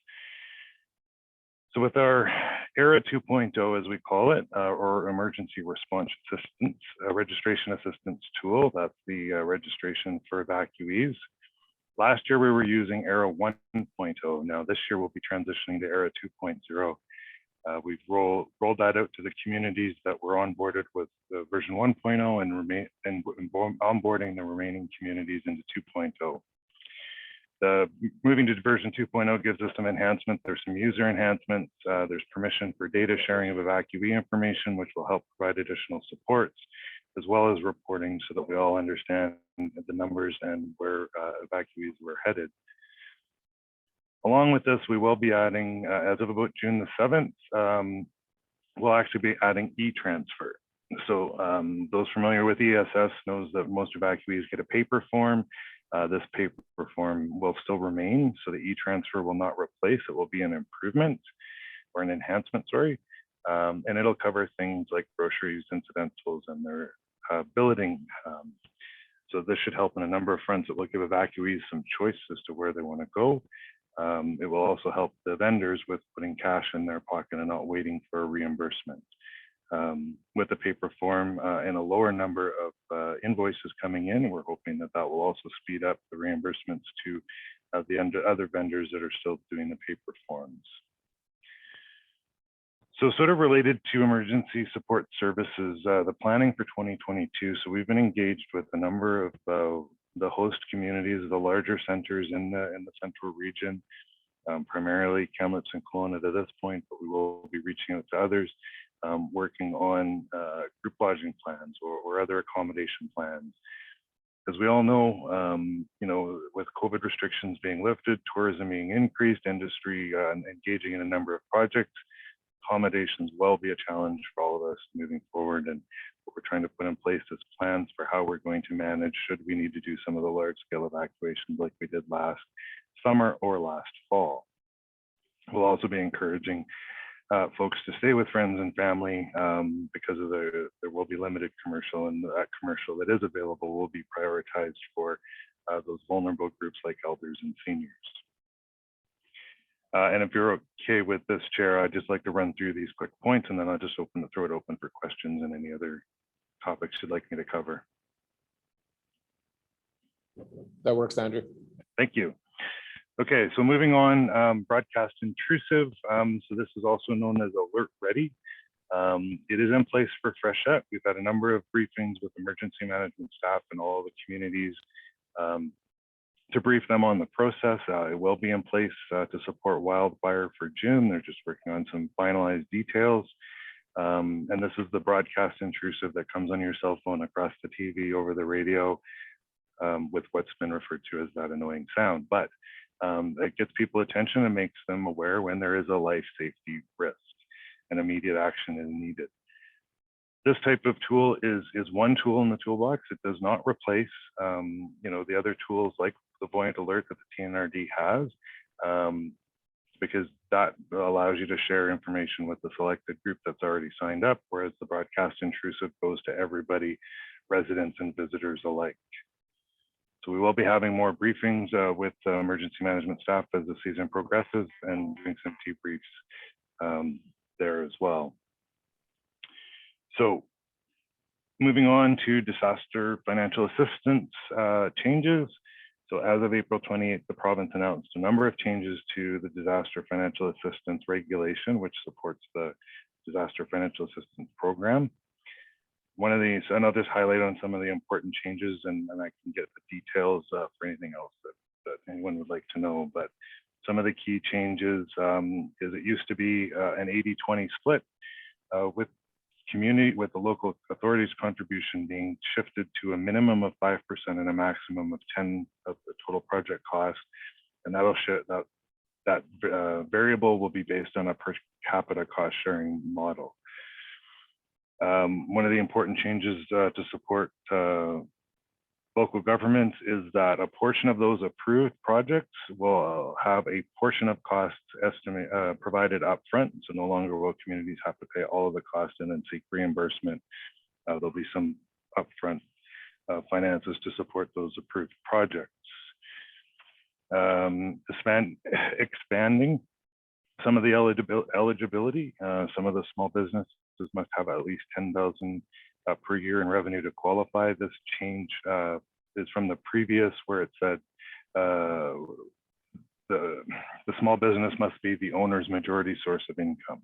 So with our ERA 2.0, as we call it, or Emergency Response Assistance, Registration Assistance Tool, that's the registration for evacuees. Last year, we were using ERA 1.0. Now this year, we'll be transitioning to ERA 2.0. We've rolled that out to the communities that were onboarded with the version 1.0 and onboarding the remaining communities into 2.0. Moving to version 2.0 gives us some enhancements. There's some user enhancements. There's permission for data sharing of evacuee information, which will help provide additional supports, as well as reporting so that we all understand the numbers and where evacuees were headed. Along with this, we will be adding, as of about June the 7th, we'll actually be adding e-transfer. So those familiar with ESS knows that most evacuees get a paper form. This paper form will still remain, so the e-transfer will not replace, it will be an improvement or an enhancement, sorry. And it'll cover things like groceries, incidentals, and their billeting. So this should help in a number of fronts. It will give evacuees some choice as to where they want to go. It will also help the vendors with putting cash in their pocket and not waiting for a reimbursement. With the paper form and a lower number of invoices coming in, we're hoping that that will also speed up the reimbursements to the other vendors that are still doing the paper forms. So sort of related to emergency support services, the planning for 2022. So we've been engaged with a number of the host communities, the larger centers in the central region, primarily Kamloops and Kelowna to this point, but we will be reaching out to others. Working on group lodging plans or other accommodation plans. As we all know, with COVID restrictions being lifted, tourism being increased, industry engaging in a number of projects, accommodations will be a challenge for all of us moving forward. And what we're trying to put in place is plans for how we're going to manage should we need to do some of the large scale evacuations like we did last summer or last fall. We'll also be encouraging folks to stay with friends and family because of there will be limited commercial, and that commercial that is available will be prioritized for those vulnerable groups like elders and seniors. And if you're okay with this, Chair, I'd just like to run through these quick points, and then I'll just throw it open for questions and any other topics you'd like me to cover. That works, Andrew. Thank you. Okay, so moving on, broadcast intrusive. So this is also known as Alert Ready. It is in place for Freshette. We've had a number of briefings with emergency management staff and all the communities to brief them on the process. It will be in place to support wildfire for June. They're just working on some finalized details. And this is the broadcast intrusive that comes on your cell phone, across the TV, over the radio, with what's been referred to as that annoying sound. But it gets people attention and makes them aware when there is a life safety risk and immediate action is needed. This type of tool is one tool in the toolbox. It does not replace the other tools like the Voyant Alert that the TNRD has, because that allows you to share information with the selected group that's already signed up, whereas the broadcast intrusive goes to everybody, residents and visitors alike. So we will be having more briefings with emergency management staff as the season progresses, and doing some debriefs there as well. So moving on to disaster financial assistance changes. So as of April 28th, the province announced a number of changes to the disaster financial assistance regulation, which supports the disaster financial assistance program. One of these, and I'll just highlight on some of the important changes, and I can get the details for anything else that anyone would like to know. But some of the key changes is it used to be an 80-20 split with the local authorities contribution being shifted to a minimum of 5% and a maximum of 10% of the total project cost. And that variable will be based on a per capita cost sharing model. One of the important changes to support local governments is that a portion of those approved projects will have a portion of costs provided upfront. So no longer will communities have to pay all of the costs and then seek reimbursement. There'll be some upfront finances to support those approved projects. Expanding some of the eligibility. Some of the small businesses must have at least 10,000 per year in revenue to qualify. This change is from the previous, where it said the small business must be the owner's majority source of income.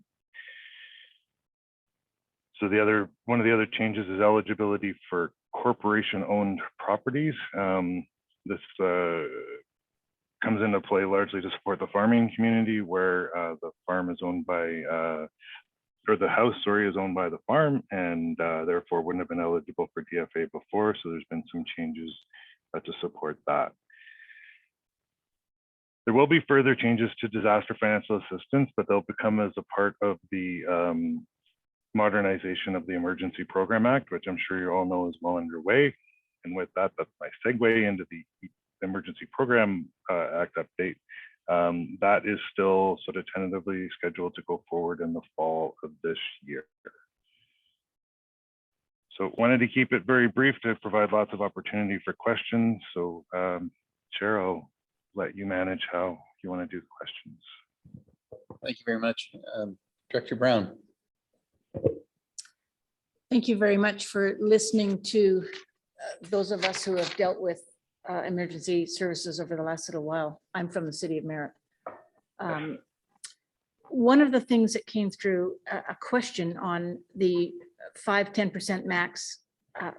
So one of the other changes is eligibility for corporation-owned properties. This comes into play largely to support the farming community, where the farm is owned by or the house, sorry, is owned by the farm, and therefore wouldn't have been eligible for DFA before. So there's been some changes to support that. There will be further changes to disaster financial assistance, but they'll become as a part of the modernization of the Emergency Program Act, which I'm sure you all know is well underway. And with that, that's my segue into the Emergency Program Act update. That is still sort of tentatively scheduled to go forward in the fall of this year. So wanted to keep it very brief to provide lots of opportunity for questions. So Chair, I'll let you manage how you want to do the questions. Thank you very much. Director Brown. Thank you very much for listening to those of us who have dealt with emergency services over the last little while. I'm from the city of Merritt. One of the things that came through, a question on the 5-10% max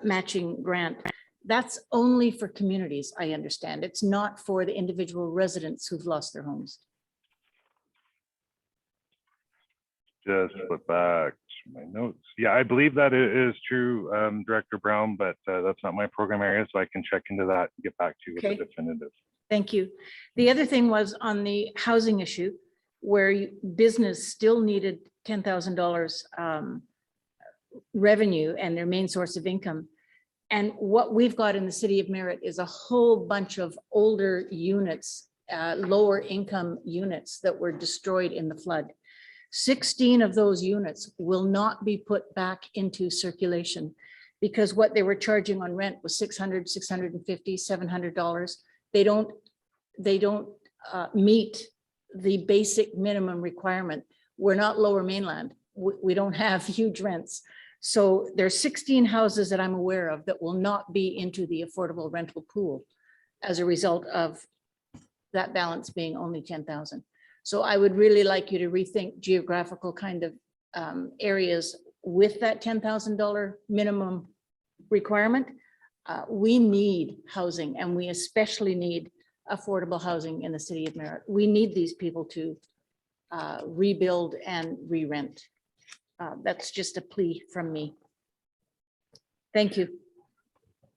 matching grant. That's only for communities, I understand. It's not for the individual residents who've lost their homes. Just flip back to my notes. Yeah, I believe that it is true, Director Brown, but that's not my program area, so I can check into that and get back to you with the definitive. Thank you. The other thing was on the housing issue, where business still needed $10,000 revenue and their main source of income. And what we've got in the city of Merritt is a whole bunch of older units, lower income units that were destroyed in the flood. 16 of those units will not be put back into circulation because what they were charging on rent was $600, $650, $700. They don't meet the basic minimum requirement. We're not Lower Mainland. We don't have huge rents. So there's 16 houses that I'm aware of that will not be into the affordable rental pool as a result of that balance being only 10,000. So I would really like you to rethink geographical kind of areas with that $10,000 minimum requirement. We need housing, and we especially need affordable housing in the city of Merritt. We need these people to rebuild and re-rent. That's just a plea from me. Thank you.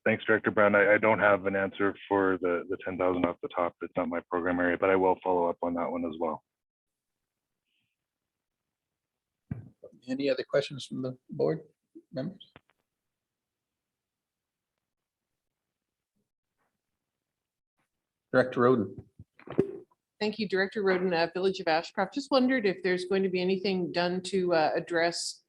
Thanks, Director Brown. I don't have an answer for the 10,000 off the top. It's not my program area, but I will follow up on that one as well. Any other questions from the board members? Director Roden. Thank you, Director Roden, Village of Ashcroft. Just wondered if there's going to be anything done to address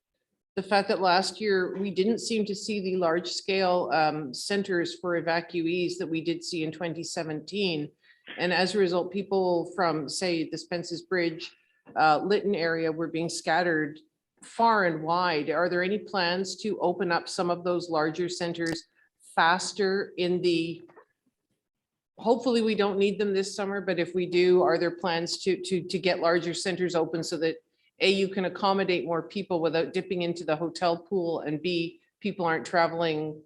the fact that last year we didn't seem to see the large scale centers for evacuees that we did see in 2017. And as a result, people from, say, the Spence's Bridge, Lytton area were being scattered far and wide. Are there any plans to open up some of those larger centers faster in the, hopefully we don't need them this summer, but if we do, are there plans to get larger centers open so that A, you can accommodate more people without dipping into the hotel pool, and B, people aren't traveling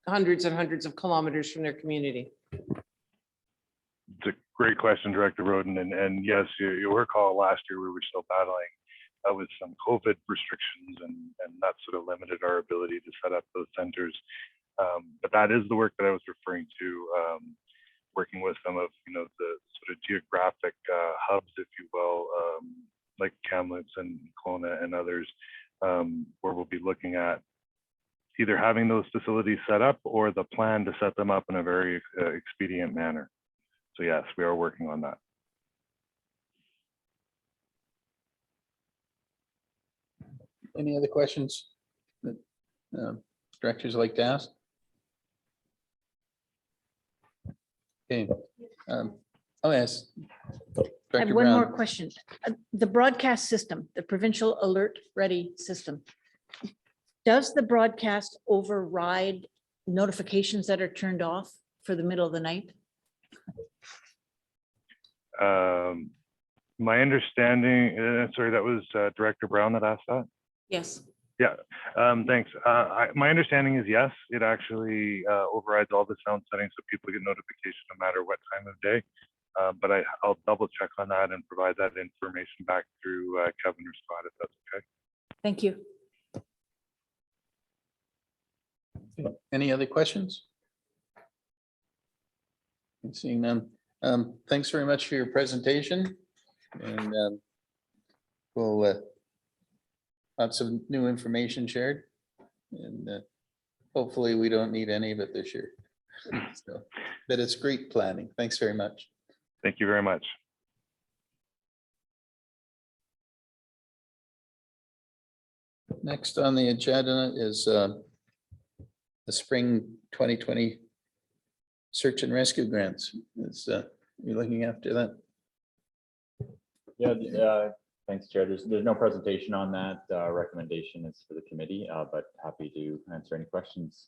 hundreds and hundreds of kilometers from their community? It's a great question, Director Roden. And yes, you recall last year we were still battling with some COVID restrictions, and that sort of limited our ability to set up those centers. But that is the work that I was referring to, working with some of the sort of geographic hubs, if you will, like Kamloops and Kelowna and others, where we'll be looking at either having those facilities set up or the plan to set them up in a very expedient manner. So yes, we are working on that. Any other questions that directors like to ask? Okay. Oh, yes. I have Director one more Brown. question. The broadcast system, the provincial alert ready system, does the broadcast override notifications that are turned off for the middle of the night? My understanding, sorry, that was Director Brown that asked that. Yes. Yeah, thanks. My understanding is yes, it actually overrides all the sound settings so people get notification no matter what time of day. But I'll double check on that and provide that information back through Kevin or Scott, if that's okay. Thank you. Any other questions? Seeing none. Thanks very much for your presentation, and we'll lots of new information shared, and hopefully we don't need any of it this year. So, but it's great planning. Thanks very much. Thank you very much. Next on the agenda is the spring 2020 search and rescue grants. Is you're looking after that? Yeah, thanks, Chair. There's no presentation on that. Recommendation is for the committee, but happy to answer any questions.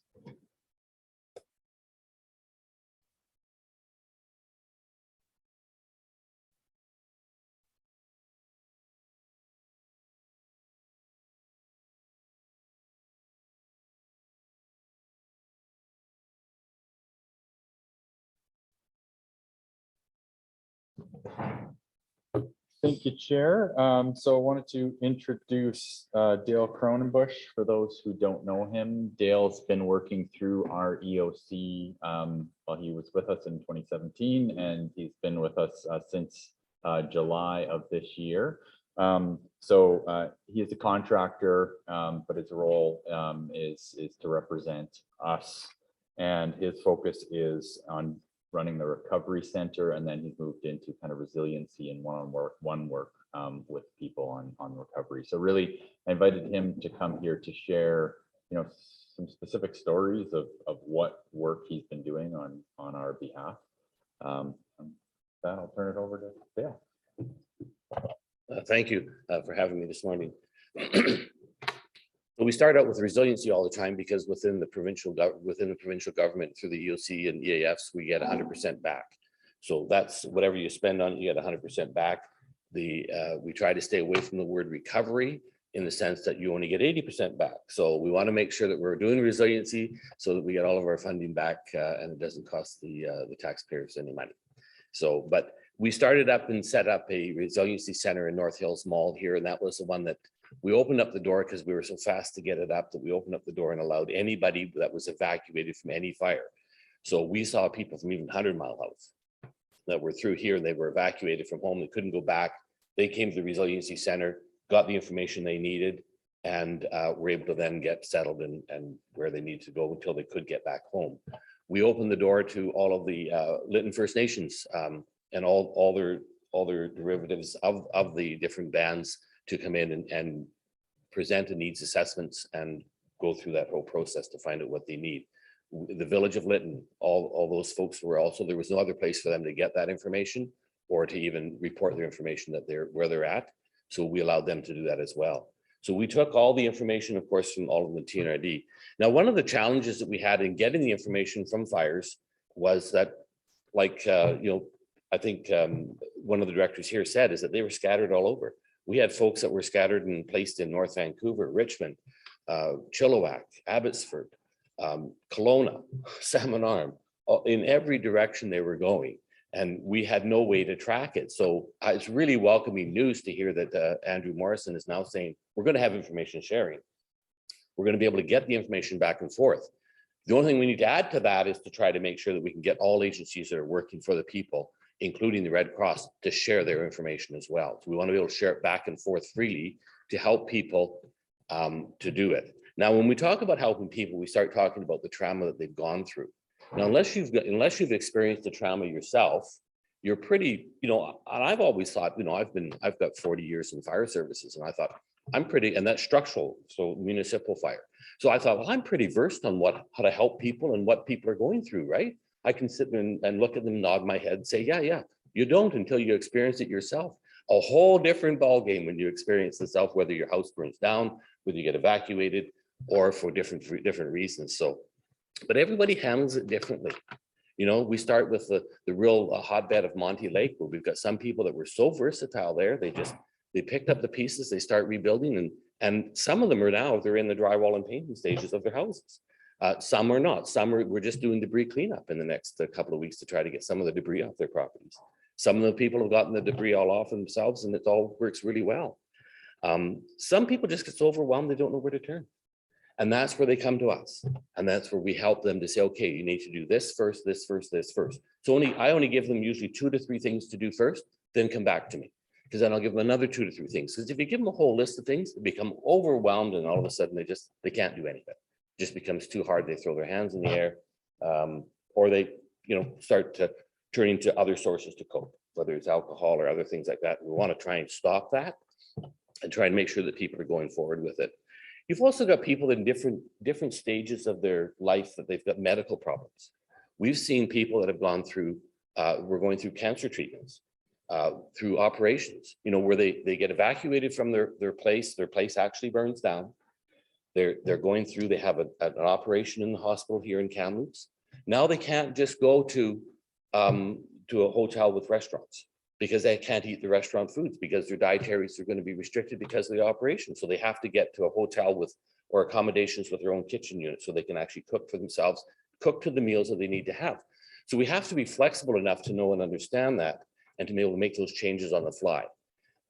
Thank you, Chair. So I wanted to introduce Dale Cronenbush. For those who don't know him, Dale's been working through our EOC while he was with us in 2017, and he's been with us since July of this year. He is a contractor, but his role is to represent us. And his focus is on running the recovery center, and then he's moved into kind of resiliency and one-on-one work with people on recovery. So really, I invited him to come here to share, some specific stories of what work he's been doing on our behalf. That I'll turn it over to Dale. Thank you for having me this morning. We start out with resiliency all the time because within the provincial government through the EOC and EAFs, we get 100% back. So that's whatever you spend on it, you get 100% back. We try to stay away from the word recovery in the sense that you only get 80% back. So we want to make sure that we're doing resiliency so that we get all of our funding back and it doesn't cost the taxpayers any money. So, but we started up and set up a resiliency center in North Hills Mall here, and that was the one that we opened up the door because we were so fast to get it up that we opened up the door and allowed anybody that was evacuated from any fire. So we saw people from even 100 Mile House that were through here and they were evacuated from home. They couldn't go back. They came to the resiliency center, got the information they needed, and were able to then get settled and where they need to go until they could get back home. We opened the door to all of the Lytton First Nations and all their derivatives of the different bands to come in and present a needs assessments and go through that whole process to find out what they need. The village of Lytton, all those folks were also, there was no other place for them to get that information or to even report their information that where they're at. So we allowed them to do that as well. So we took all the information, of course, from all of the TNRD. Now, one of the challenges that we had in getting the information from fires was that, like, I think one of the directors here said is that they were scattered all over. We had folks that were scattered and placed in North Vancouver, Richmond, Chilliwack, Abbotsford, Kelowna, Salmon Arm, in every direction they were going. And we had no way to track it. So it's really welcoming news to hear that Andrew Morrison is now saying, we're going to have information sharing. We're going to be able to get the information back and forth. The only thing we need to add to that is to try to make sure that we can get all agencies that are working for the people, including the Red Cross, to share their information as well. So we want to be able to share it back and forth freely to help people to do it. Now, when we talk about helping people, we start talking about the trauma that they've gone through. Now, unless you've experienced the trauma yourself, you're pretty, and I've always thought, I've got 40 years in fire services, and I thought I'm pretty, and that's structural, so municipal fire. So I thought, well, I'm pretty versed on how to help people and what people are going through, right? I can sit there and look at them, nod my head, say, yeah. You don't until you experience it yourself. A whole different ballgame when you experience it yourself, whether your house burns down, whether you get evacuated, or for different reasons. So, but everybody handles it differently. We start with the real hotbed of Monty Lake, where we've got some people that were so versatile there. They picked up the pieces, they start rebuilding, and some of them are now, they're in the drywall and painting stages of their houses. Some are not. We're just doing debris cleanup in the next couple of weeks to try to get some of the debris off their properties. Some of the people have gotten the debris all off themselves, and it all works really well. Some people just get so overwhelmed they don't know where to turn. And that's where they come to us. And that's where we help them to say, okay, you need to do this first, this first, this first. So I only give them usually 2 to 3 things to do first, then come back to me. Because then I'll give them another 2 to 3 things. Because if you give them a whole list of things, they become overwhelmed, and all of a sudden they can't do anything. It just becomes too hard. They throw their hands in the air, or they start to turn into other sources to cope, whether it's alcohol or other things like that. We want to try and stop that and try and make sure that people are going forward with it. You've also got people in different stages of their life that they've got medical problems. We've seen people that have gone through, we're going through cancer treatments, through operations, where they get evacuated from their place actually burns down. They're going through, they have an operation in the hospital here in Kamloops. Now they can't just go to a hotel with restaurants, because they can't eat the restaurant foods because their dietaries are going to be restricted because of the operation. So they have to get to a hotel or accommodations with their own kitchen unit so they can actually cook for themselves, cook to the meals that they need to have. So we have to be flexible enough to know and understand that and to be able to make those changes on the fly.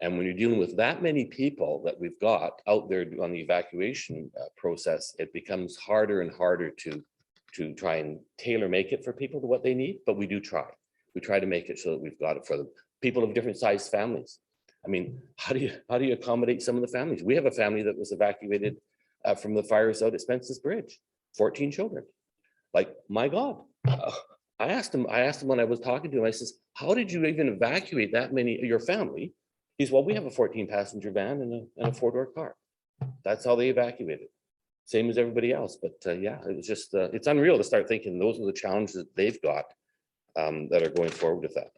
And when you're dealing with that many people that we've got out there on the evacuation process, it becomes harder and harder to try and tailor make it for people to what they need, but we do try. We try to make it so that we've got it for them. People of different sized families. I mean, how do you accommodate some of the families? We have a family that was evacuated from the fires out at Spence's Bridge, 14 children. Like, my God. I asked him when I was talking to him, I says, how did you even evacuate that many, your family? He's, well, we have a 14 passenger van and a 4-door car. That's how they evacuated. Same as everybody else. But yeah, it was just, it's unreal to start thinking those are the challenges that they've got that are going forward with that.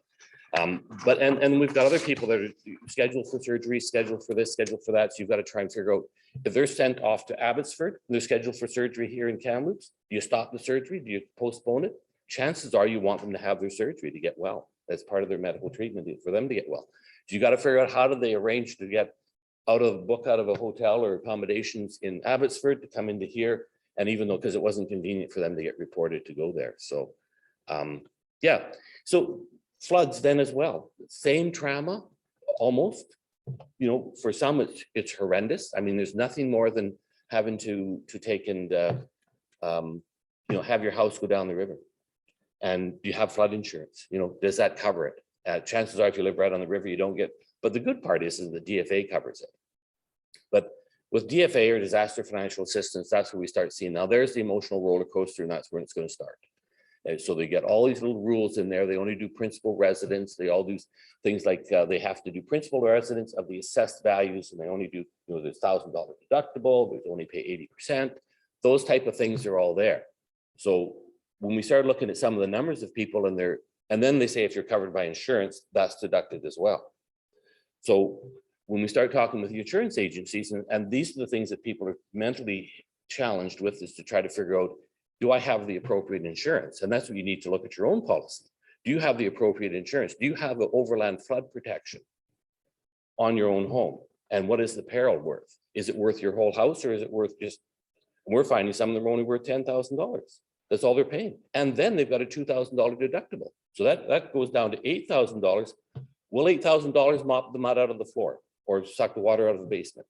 But we've got other people that are scheduled for surgery, scheduled for this, scheduled for that. So you've got to try and figure out if they're sent off to Abbotsford and they're scheduled for surgery here in Kamloops, do you stop the surgery? Do you postpone it? Chances are you want them to have their surgery to get well. That's part of their medical treatment for them to get well. So you got to figure out how do they arrange to get out of a hotel or accommodations in Abbotsford to come into here. And even though, because it wasn't convenient for them to get reported to go there. So yeah, so floods then as well, same trauma, almost, you know, for some it's horrendous. I mean, there's nothing more than having to take and, you know, have your house go down the river. And you have flood insurance, you know, does that cover it? Chances are if you live right on the river, you don't get, but the good part is the DFA covers it. But with DFA or disaster financial assistance, that's where we start seeing, now there's the emotional roller coaster and that's where it's going to start. And so they get all these little rules in there. They only do principal residents. They all do things like they have to do principal residents of the assessed values, and they only do, you know, there's $1,000 deductible. They only pay 80%. Those type of things are all there. So when we start looking at some of the numbers of people and then they say if you're covered by insurance, that's deducted as well. So when we start talking with the insurance agencies, and these are the things that people are mentally challenged with, is to try to figure out, do I have the appropriate insurance? And that's what you need to look at your own policy. Do you have the appropriate insurance? Do you have an overland flood protection on your own home? And what is the peril worth? Is it worth your whole house, or is it worth just, we're finding some of them are only worth $10,000. That's all they're paying. And then they've got a $2,000 deductible. So that goes down to $8,000. Will $8,000 mop the mud out of the floor or suck the water out of the basement?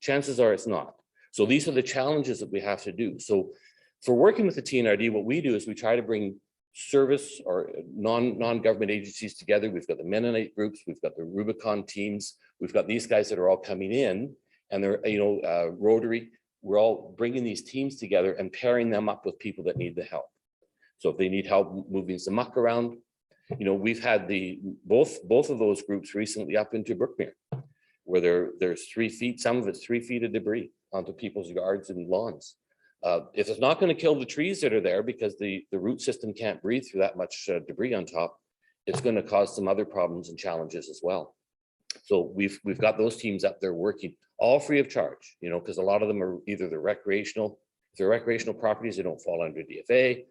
Chances are it's not. So these are the challenges that we have to do. So for working with the TNRD, what we do is we try to bring service or non-government agencies together. We've got the Mennonite groups, we've got the Rubicon teams, we've got these guys that are all coming in, and they're, you know, Rotary. We're all bringing these teams together and pairing them up with people that need the help. So if they need help moving some muck around, you know, we've had both of those groups recently up into Brookmere, where there's 3 feet, some of it's 3 feet of debris onto people's yards and lawns. If it's not going to kill the trees that are there because the root system can't breathe through that much debris on top, it's going to cause some other problems and challenges as well. So we've got those teams up there working, all free of charge, you know, because a lot of them are either the recreational, if they're recreational properties, they don't fall under DFA.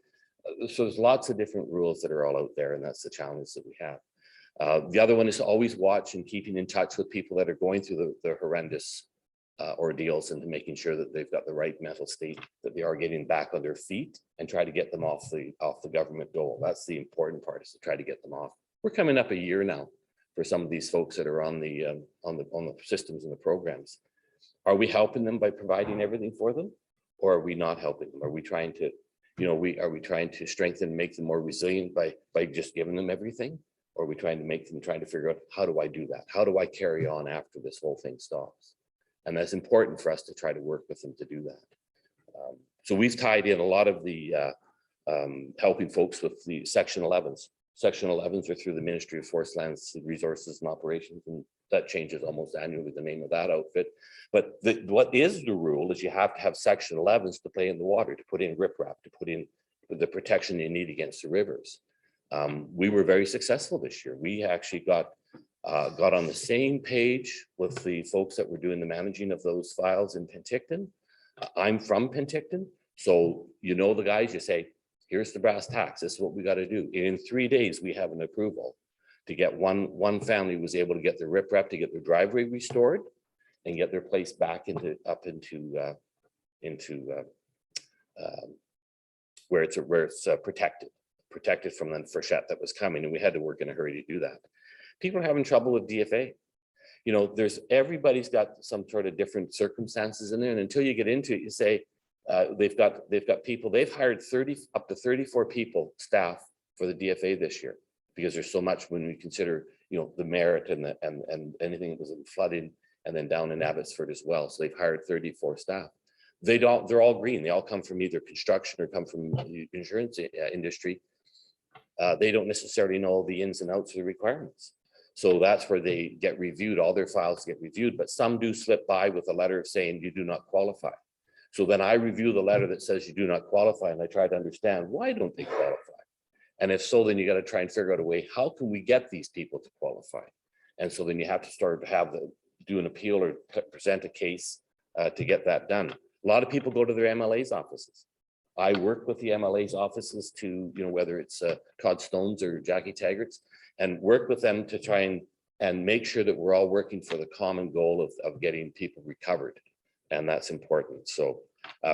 So there's lots of different rules that are all out there, and that's the challenge that we have. The other one is always watch and keeping in touch with people that are going through the horrendous ordeals, and making sure that they've got the right mental state, that they are getting back on their feet, and try to get them off the government dole. That's the important part, is to try to get them off. We're coming up a year now for some of these folks that are on the systems and the programs. Are we helping them by providing everything for them, or are we not helping them? Are we trying to, you know, are we trying to strengthen, make them more resilient by just giving them everything? Or are we trying to figure out, how do I do that? How do I carry on after this whole thing stops? And that's important for us to try to work with them to do that. So we've tied in a lot of the helping folks with the Section 11s. Section 11s are through the Ministry of Forest Lands, Resources and Operations, and that changes almost annually, the name of that outfit. But what is the rule is you have to have Section 11s to play in the water, to put in riprap, to put in the protection you need against the rivers. We were very successful this year. We actually got on the same page with the folks that were doing the managing of those files in Penticton. I'm from Penticton, so you know the guys, you say, here's the brass tacks, this is what we got to do. In 3 days, we have an approval to get one family was able to get their riprap, to get their driveway restored and get their place back up into where it's protected from the freshet that was coming, and we had to work in a hurry to do that. People are having trouble with DFA. You know, everybody's got some sort of different circumstances in there, and until you get into it, you say they've got people. They've hired up to 34 people, staff, for the DFA this year, because there's so much when we consider the Merritt and anything that was in flooding, and then down in Abbotsford as well. So they've hired 34 staff. They're all green. They all come from either construction or come from the insurance industry. They don't necessarily know the ins and outs of the requirements. So that's where they get reviewed. All their files get reviewed, but some do slip by with a letter saying you do not qualify. So then I review the letter that says you do not qualify, and I try to understand why don't they qualify? And if so, then you got to try and figure out a way, how can we get these people to qualify? And so then you have to start to do an appeal or present a case to get that done. A lot of people go to their MLA's offices. I work with the MLA's offices to, whether it's Todd Stone's or Jackie Taggart's, and work with them to try and make sure that we're all working for the common goal of getting people recovered. And that's important. So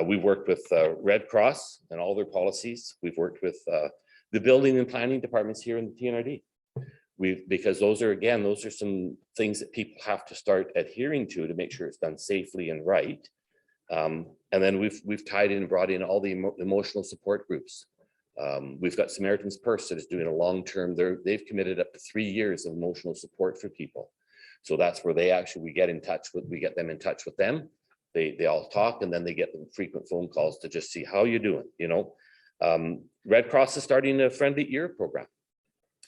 we worked with Red Cross and all their policies. We've worked with the building and planning departments here in the TNRD. Because those are some things that people have to start adhering to make sure it's done safely and right. And then we've tied in and brought in all the emotional support groups. We've got Samaritan's Purse that is doing a long-term, they've committed up to 3 years of emotional support for people. So that's where we get them in touch with them. They all talk, and then they get the frequent phone calls to just see how you're doing. Red Cross is starting a Friendly Ear program,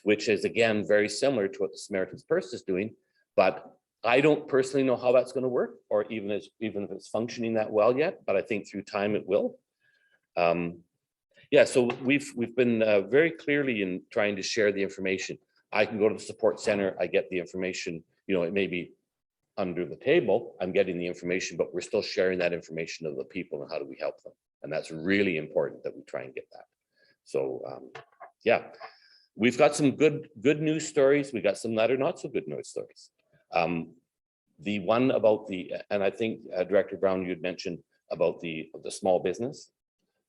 which is again very similar to what the Samaritan's Purse is doing, but I don't personally know how that's going to work, or even if it's functioning that well yet, but I think through time it will. So we've been very clearly in trying to share the information. I can go to the support center, I get the information, it may be under the table, I'm getting the information, but we're still sharing that information to the people and how do we help them. And that's really important that we try and get that. So we've got some good news stories. We got some that are not so good news stories. The one about and I think Director Brown, you had mentioned about the small business.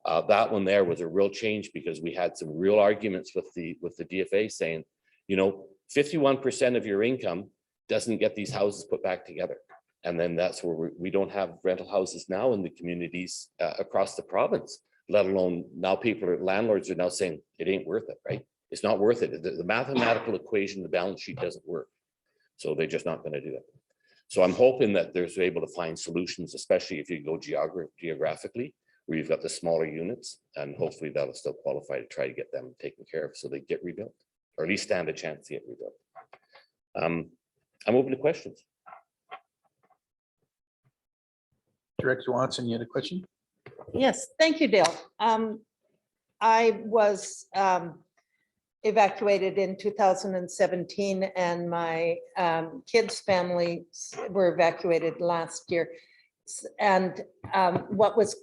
That one there was a real change, because we had some real arguments with the DFA saying, 51% of your income doesn't get these houses put back together. And then that's where we don't have rental houses now in the communities across the province, let alone now landlords are now saying it ain't worth it, right? It's not worth it. The mathematical equation, the balance sheet doesn't work. So they're just not going to do it. So I'm hoping that there's able to find solutions, especially if you go geographically, where you've got the smaller units, and hopefully that'll still qualify to try to get them taken care of so they get rebuilt, or at least stand a chance to get rebuilt. I'm open to questions. Director Watson, you had a question? Yes, thank you, Dale. I was evacuated in 2017, and my kids' families were evacuated last year. And what was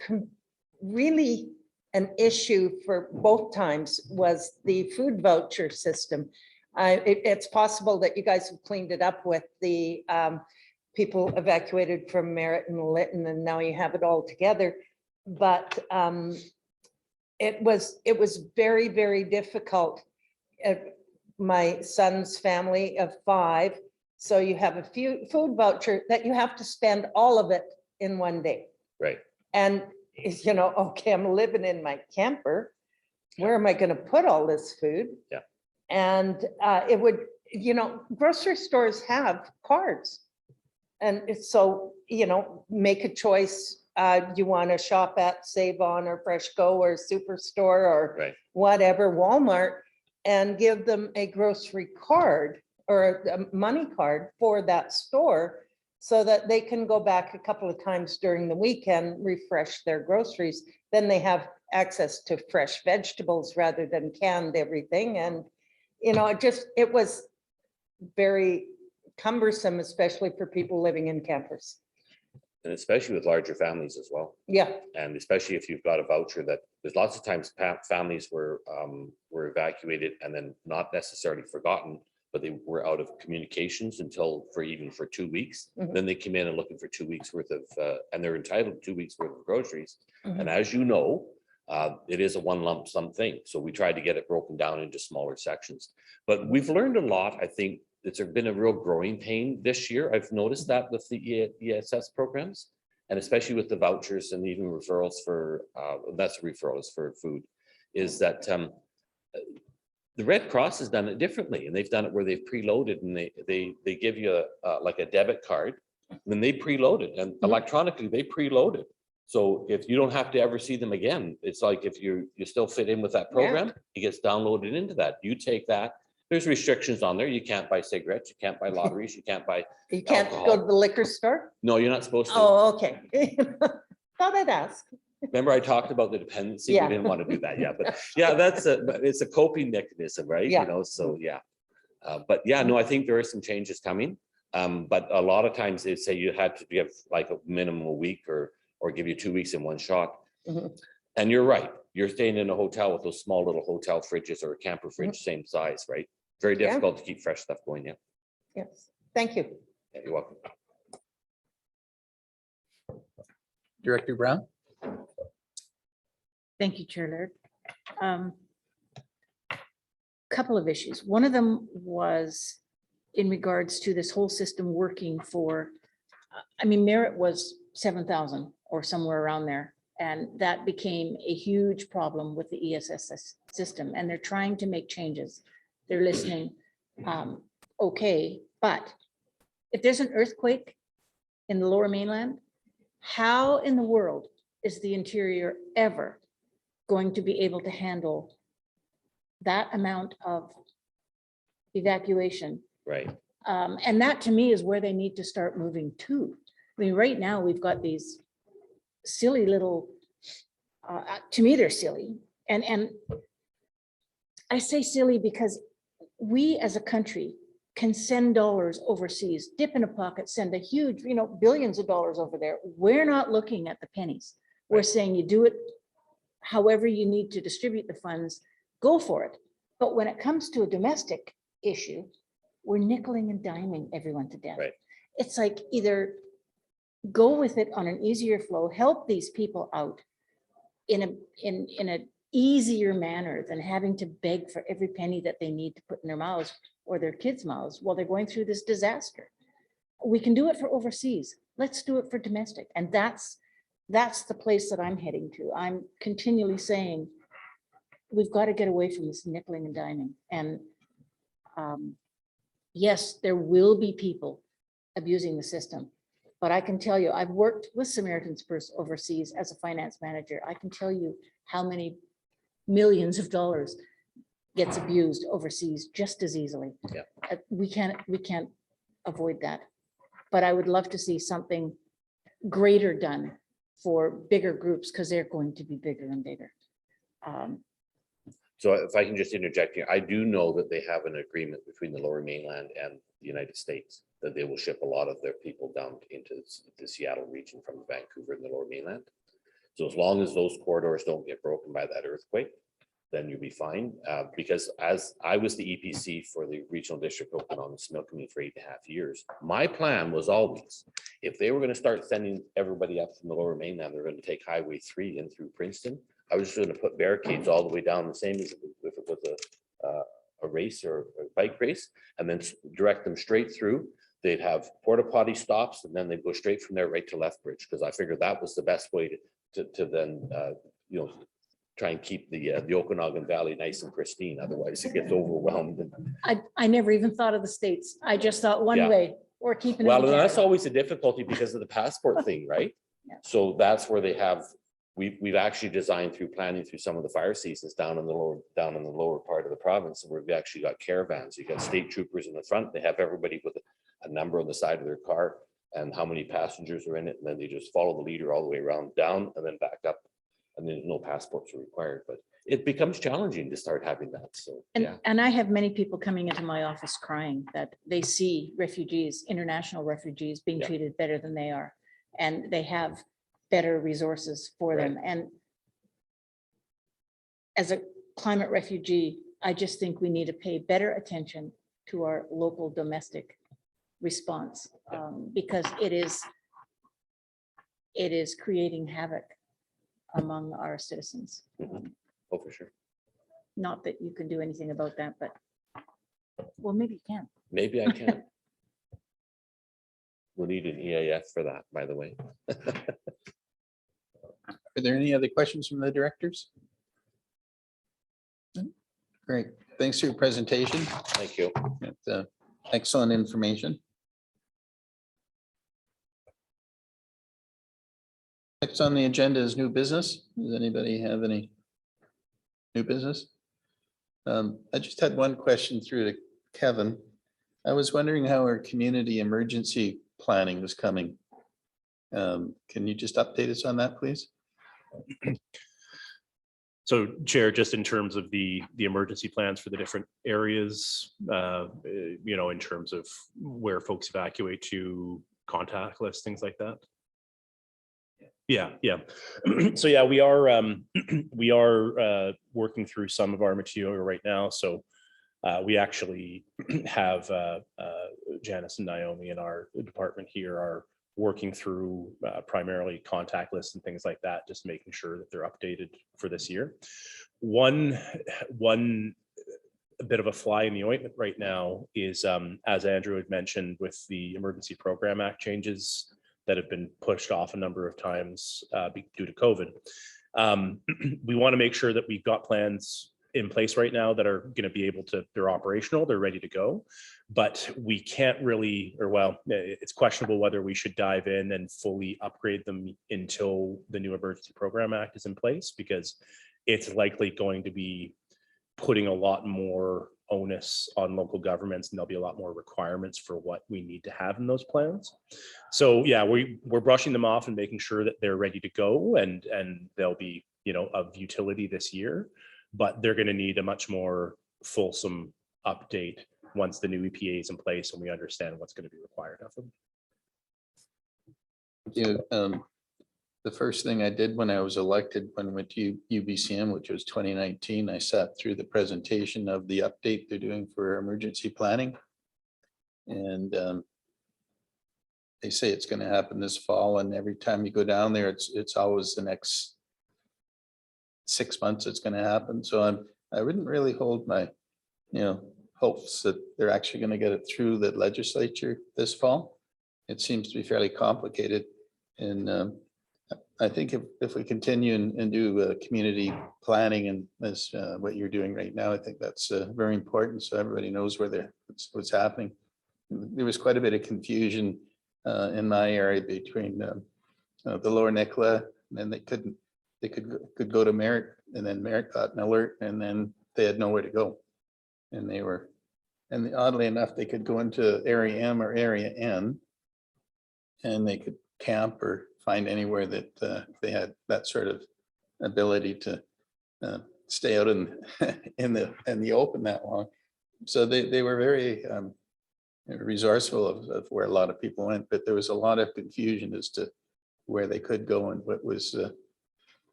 really an issue for both times was the food voucher system. It's possible that you guys have cleaned it up with the people evacuated from Merritt and Lytton, and now you have it all together. But it was very, very difficult. My son's family of 5, so you have a few food voucher that you have to spend all of it in one day. Right. And okay, I'm living in my camper. Where am I going to put all this food? Yeah. And it would, grocery stores have cards. And so, make a choice. You want to shop at Save On or Fresh Go or Superstore or whatever, Walmart, and give them a grocery card or a money card for that store, so that they can go back a couple of times during the weekend, refresh their groceries. Then they have access to fresh vegetables rather than canned everything. And, it was very cumbersome, especially for people living in campers. And especially with larger families as well. Yeah. And especially if you've got a voucher, that there's lots of times families were evacuated and then not necessarily forgotten, but they were out of communications for 2 weeks. Mhm. Then they come in and looking for 2 weeks worth of, and they're entitled to 2 weeks worth of groceries. Mhm. And as you know, it is a one lump sum thing. So we tried to get it broken down into smaller sections. But we've learned a lot. I think it's been a real growing pain this year. I've noticed that with the ESS programs, and especially with the vouchers and even referrals for, that's a referral is for food, is that The Red Cross has done it differently, and they've done it where they've preloaded and they give you like a debit card, then they preload it and electronically they preload it. So if you don't have to ever see them again, it's like if you still fit in with that program, it gets downloaded into that. You take that. There's restrictions on there. You can't buy cigarettes, you can't buy lotteries, you can't buy. You can't go alcohol. to the liquor store? No, you're not supposed to. Oh, okay. Thought I'd ask. Remember I talked about the dependency? We Yeah. didn't want to do that yet, but yeah, it's a coping mechanism, right? Yeah. You know, so yeah. But yeah, no, I think there are some changes coming. But a lot of times they say you had to give like a minimum a week or give you 2 weeks in one shot. Mhm. And you're right. You're staying in a hotel with those small little hotel fridges or a camper fridge, same size, right? Very Yeah. difficult to keep fresh stuff going. Yeah. Yes, thank you. Yeah, you're welcome. Director Brown? Thank you, Chair Laird. Couple of issues. One of them was in regards to this whole system working for, I mean, merit was 7,000 or somewhere around there. And that became a huge problem with the ESS system, and they're trying to make changes. They're listening. Okay, but if there's an earthquake in the Lower Mainland, how in the world is the interior ever going to be able to handle that amount of evacuation? Right. And that to me is where they need to start moving to. I mean, right now we've got these silly little, to me, they're silly. And I say silly because we as a country can send dollars overseas, dip in a pocket, send a huge, billions of dollars over there. We're not looking at the pennies. We're saying you do it however you need to distribute the funds, go for it. But when it comes to a domestic issue, we're nickeling and diming everyone to death. Right. It's like either go with it on an easier flow, help these people out in an easier manner than having to beg for every penny that they need to put in their mouths or their kids' mouths while they're going through this disaster. We can do it for overseas. Let's do it for domestic. And that's the place that I'm heading to. I'm continually saying, we've got to get away from this nickeling and diming. And yes, there will be people abusing the system, but I can tell you, I've worked with Samaritans Purse overseas as a finance manager. I can tell you how many millions of dollars gets abused overseas just as easily. Yeah. We can't avoid that. But I would love to see something greater done for bigger groups, because they're going to be bigger and bigger. So if I can just interject here, I do know that they have an agreement between the Lower Mainland and the United States that they will ship a lot of their people down into the Seattle region from Vancouver and the Lower Mainland. So as long as those corridors don't get broken by that earthquake, then you'll be fine. Because as I was the EPC for the regional district open on the Smilkameen for 8.5 years, my plan was always, if they were going to start sending everybody up from the Lower Mainland, they're going to take Highway 3 in through Princeton. I was just going to put barricades all the way down, the same as if it was a race or a bike race, and then direct them straight through. They'd have porta potty stops, and then they'd go straight from there right to Lethbridge, because I figured that was the best way to then try and keep the Okanagan Valley nice and pristine. Otherwise, it gets overwhelmed. I never even thought of the states. I just thought one Yeah. way or keeping. Well, and that's always a difficulty because of the passport thing, right? Yeah. So that's where they have. We've actually designed through planning through some of the fire seasons down in the lower part of the province, where we've actually got caravans. You got state troopers in the front. They have everybody with a number on the side of their car and how many passengers are in it, and then they just follow the leader all the way around down and then back up. And then no passports are required, but it becomes challenging to start having that. So yeah, And I have many people coming into my office crying that they see refugees, international refugees, being Yeah. treated better than they are, and they have better resources for them. And as a climate refugee, I just think we need to pay better attention to our local domestic response, because it is creating havoc among our citizens. oh, for sure. Not that you can do anything about that, but, well, maybe you can. Maybe I can. We'll need an EAF for that, by the way. Are there any other questions from the directors? No? Great. Thanks for your presentation. Thank you. Excellent information. Next on the agenda is new business. Does anybody have any new business? I just had one question through to Kevin. I was wondering how our community emergency planning was coming. Can you just update us on that, please? So Chair, just in terms of the emergency plans for the different areas, in terms of where folks evacuate to, contact lists, things like that. Yeah. So yeah, we are working through some of our material right now. So we actually have Janice and Naomi in our department here are working through primarily contact lists and things like that, just making sure that they're updated for this year. One bit of a fly in the ointment right now is, as Andrew had mentioned, with the Emergency Program Act changes that have been pushed off a number of times due to COVID. We want to make sure that we've got plans in place right now that are going to be able to, they're operational, they're ready to go, but we can't really, it's questionable whether we should dive in and fully upgrade them until the new Emergency Program Act is in place, because it's likely going to be putting a lot more onus on local governments, and there'll be a lot more requirements for what we need to have in those plans. So yeah, we're brushing them off and making sure that they're ready to go, and they'll be, of utility this year, but they're going to need a much more fulsome update once the new EPA is in place and we understand what's going to be required of them. The first thing I did when I was elected, when I went to UBCM, which was 2019, I sat through the presentation of the update they're doing for emergency planning. And they say it's going to happen this fall, and every time you go down there, it's always the next 6 months it's going to happen. So I wouldn't really hold my hopes that they're actually going to get it through the legislature this fall. It seems to be fairly complicated, and I think if we continue and do community planning, and as what you're doing right now, I think that's very important, so everybody knows what's happening. There was quite a bit of confusion in my area between the Lower Nicola, and then they could go to Merritt, and then Merritt got an alert, and then they had nowhere to go. And oddly enough, they could go into Area M or Area N, and they could camp or find anywhere that they had that sort of ability to stay out in the open that long. So they were very resourceful of where a lot of people went, but there was a lot of confusion as to where they could go and what was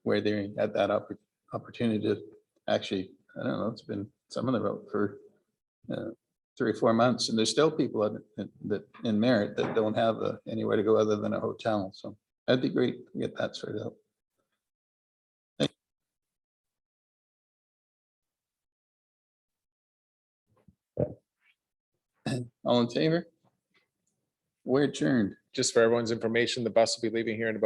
where they had that opportunity to actually, I don't know, it's been some of them out for 3 or 4 months, and there's still people that in Merritt that don't have anywhere to go other than a hotel. So that'd be great to get that sorted out. All in favor? We're adjourned. Just for everyone's information, the bus will be leaving here in about